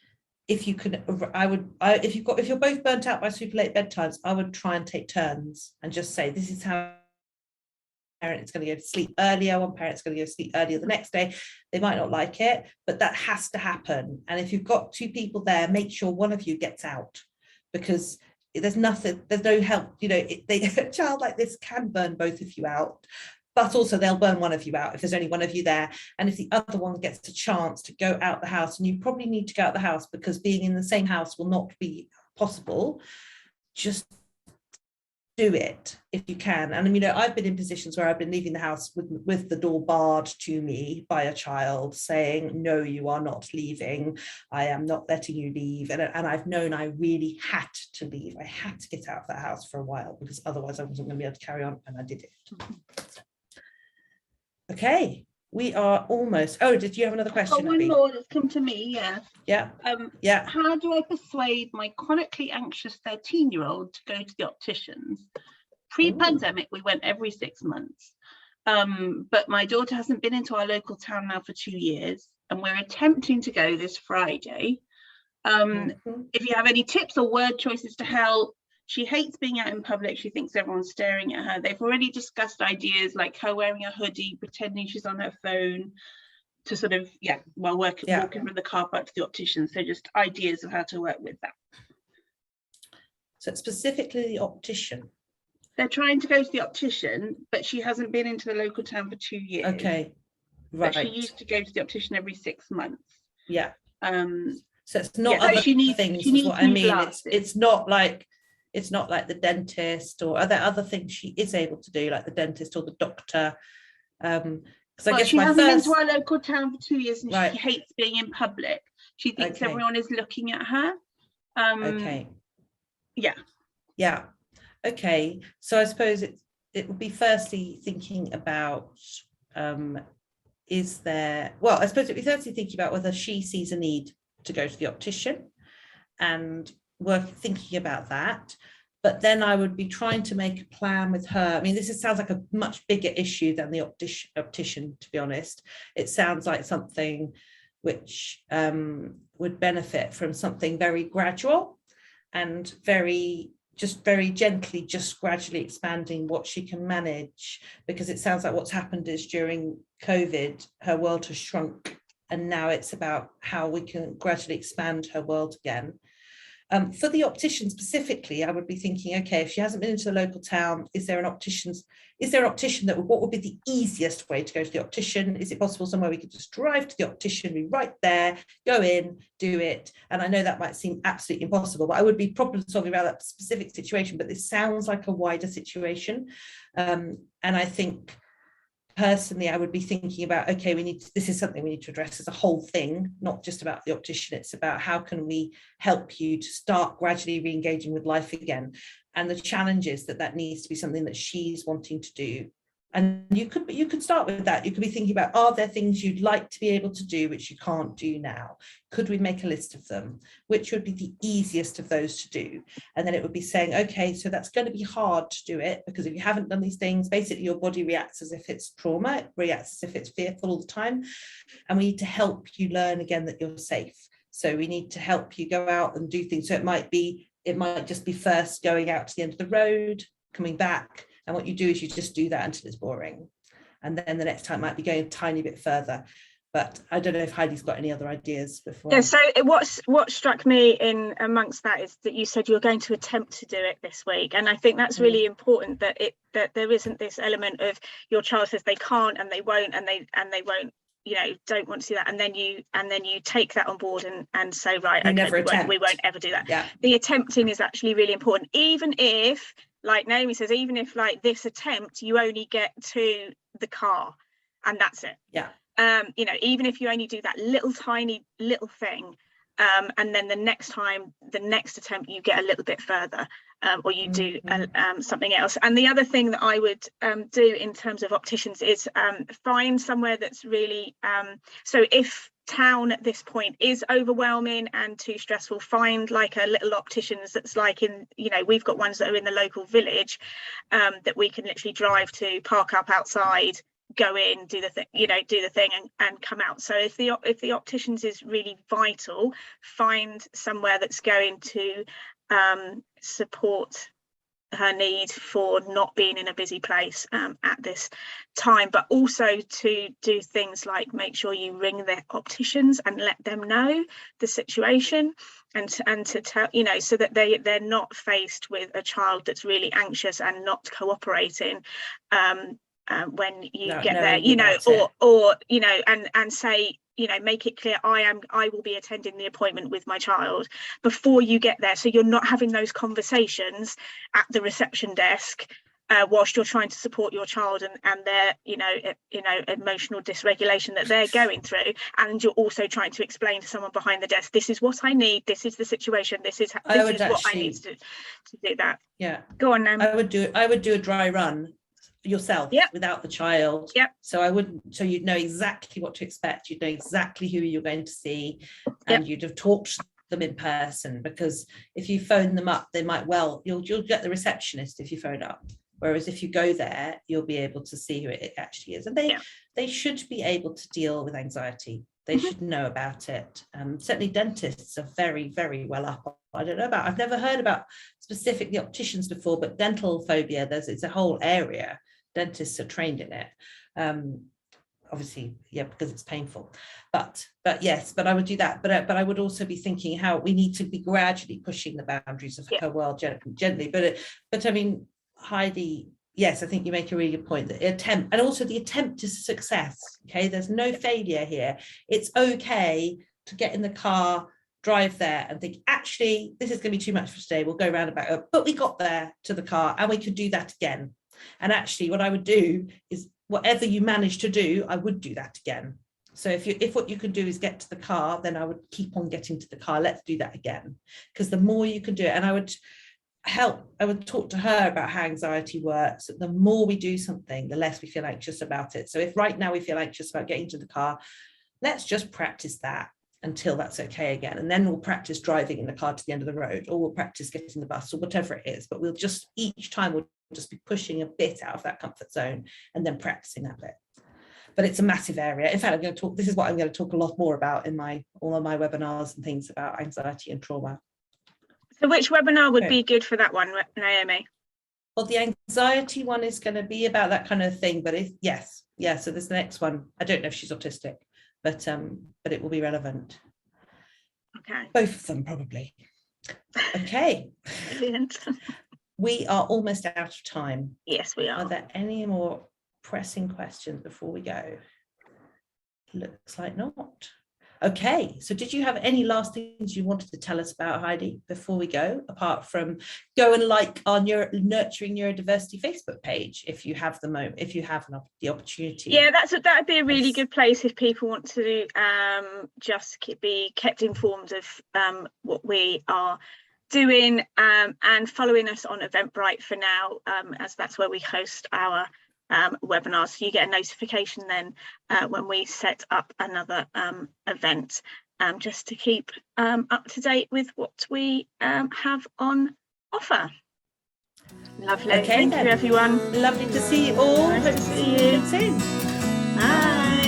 if you can, if you're both burnt out by super late bedtimes, I would try and take turns and just say, this is how parent's going to go to sleep earlier, one parent's going to go to sleep earlier the next day. They might not like it, but that has to happen. And if you've got two people there, make sure one of you gets out, because there's no help. You know, a child like this can burn both of you out, but also they'll burn one of you out if there's only one of you there. And if the other one gets a chance to go out the house, and you probably need to go out the house because being in the same house will not be possible, just do it if you can. And you know, I've been in positions where I've been leaving the house with the door barred to me by a child saying, no, you are not leaving, I am not letting you leave. And I've known I really had to leave. I had to get out of that house for a while, because otherwise I wasn't going to be able to carry on, and I did it. Okay, we are almost. Oh, did you have another question? One more that's come to me. Yeah. How do I persuade my chronically anxious 13-year-old to go to the opticians? Pre-pandemic, we went every 6 months, but my daughter hasn't been into our local town now for 2 years, and we're attempting to go this Friday. If you have any tips or word choices to help. She hates being out in public. She thinks everyone's staring at her. They've already discussed ideas like her wearing a hoodie, pretending she's on her phone to sort of, while walking from the car park to the optician. So just ideas of how to work with that. So specifically the optician. They're trying to go to the optician, but she hasn't been into the local town for 2 years. Okay, right. But she used to go to the optician every 6 months. Yeah. So it's not other things, is what I mean. It's not like the dentist, or are there other things she is able to do, like the dentist or the doctor? Because I guess she hasn't been to our local town for 2 years, and right. She hates being in public. She thinks everyone is looking at her. Okay. Yeah. Okay. So I suppose it would be firstly thinking about I suppose it'd be firstly thinking about whether she sees a need to go to the optician, and thinking about that. But then I would be trying to make a plan with her. I mean, sounds like a much bigger issue than the optician, to be honest. It sounds like something which would benefit from something very gradual and very gently, just gradually expanding what she can manage, because it sounds like what's happened is during COVID, her world has shrunk, and now it's about how we can gradually expand her world again. For the optician specifically, I would be thinking, okay, if she hasn't been into the local town, is there an optician what would be the easiest way to go to the optician? Is it possible somewhere we could just drive to the optician, be right there, go in, do it? And I know that might seem absolutely impossible, but I would be problem solving around that specific situation, but this sounds like a wider situation. And I think personally, I would be thinking about, okay, this is something we need to address as a whole thing, not just about the optician. It's about how can we help you to start gradually re-engaging with life again. And the challenge is that needs to be something that she's wanting to do. And you could start with that. You could be thinking about, are there things you'd like to be able to do which you can't do now? Could we make a list of them? Which would be the easiest of those to do? And then it would be saying, okay, so that's going to be hard to do it, because if you haven't done these things, basically your body reacts as if it's trauma, it reacts as if it's fearful all the time. And we need to help you learn again that you're safe. So we need to help you go out and do things. So it might just be first going out to the end of the road, coming back. And what you do is you just do that until it's boring. And then the next time might be going a tiny bit further. But I don't know if Heidi's got any other ideas before. Yeah, so what struck me in amongst that is that you said you're going to attempt to do it this week. And I think that's really important, that there isn't this element of your child says they can't and they won't and they won't don't want to see that, and then you take that on board and say, right, You okay, never we won't ever do that. Yeah. The attempting is actually really important, even if, like Naomi says, even if like this attempt you only get to the car and that's it. Yeah. Even if you only do that tiny little thing, and then the next attempt you get a little bit further, or you do something else. And the other thing that I would do in terms of opticians is find somewhere that's really, so if town at this point is overwhelming and too stressful, find like a little opticians that's like in, we've got ones that are in the local village that we can literally drive to, park up outside, go in, do the thing and come out. So if the opticians is really vital, find somewhere that's going to support her need for not being in a busy place at this time, but also to do things like make sure you ring the opticians and let them know the situation, and to tell, so that they're not faced with a child that's really anxious and not cooperating when you get there, or and say, make it clear, I will be attending the appointment with my child before you get there, so you're not having those conversations at the reception desk whilst you're trying to support your child and their emotional dysregulation that they're going through, and you're also trying to explain to someone behind the desk, this is what I need, this is the situation, this is what I need to do that. Yeah, go on now. I would do a dry run yourself without the child. So you'd know exactly what to expect, you'd know exactly who you're going to see, and you'd have talked to them in person, because if you phone them up, they might you'll get the receptionist if you phone up, whereas if you go there, you'll be able to see who it actually is, and they should be able to deal with anxiety. They should know about it. Certainly dentists are very, very well up. I've never heard about specifically opticians before, but dental phobia, it's a whole area. Dentists are trained in it. Obviously, because it's painful. But I would do that. But I would also be thinking how we need to be gradually pushing the boundaries of her world gently. But I mean, Heidi, yes, I think you make a really good point. The attempt is success. Okay, there's no failure here. It's okay to get in the car, drive there, and think, actually, this is going to be too much for today. We'll go round about. But we got there to the car, and we could do that again. And actually, what I would do is, whatever you manage to do, I would do that again. So if what you can do is get to the car, then I would keep on getting to the car. Let's do that again, because the more you can do it, and I would talk to her about how anxiety works. The more we do something, the less we feel anxious about it. So if right now we feel anxious about getting to the car, let's just practice that until that's okay again, and then we'll practice driving in the car to the end of the road, or we'll practice getting the bus, or whatever it is. But each time we'll just be pushing a bit out of that comfort zone and then practicing that bit. But it's a massive area. In fact, this is what I'm going to talk a lot more about in all of my webinars and things about anxiety and trauma. So which webinar would be good for that one, Naomi? Well, the anxiety one is going to be about that kind of thing, but so there's the next one. I don't know if she's autistic, but it will be relevant. Okay. Both of them probably. Okay. Brilliant. We are almost out of time. Yes, we are. Are there any more pressing questions before we go? Looks like not. Okay, so did you have any last things you wanted to tell us about, Heidi, before we go, apart from go and like our Nurturing Neurodiversity Facebook page if you have the opportunity? Yeah, that'd be a really good place if people want to just be kept informed of what we are doing, and following us on Eventbrite for now, as that's where we host our webinars. So you get a notification then when we set up another event, just to keep up to date with what we have on offer. Lovely. Okay, Thank you, everyone. Lovely to see you all. Nice to see you soon. Bye.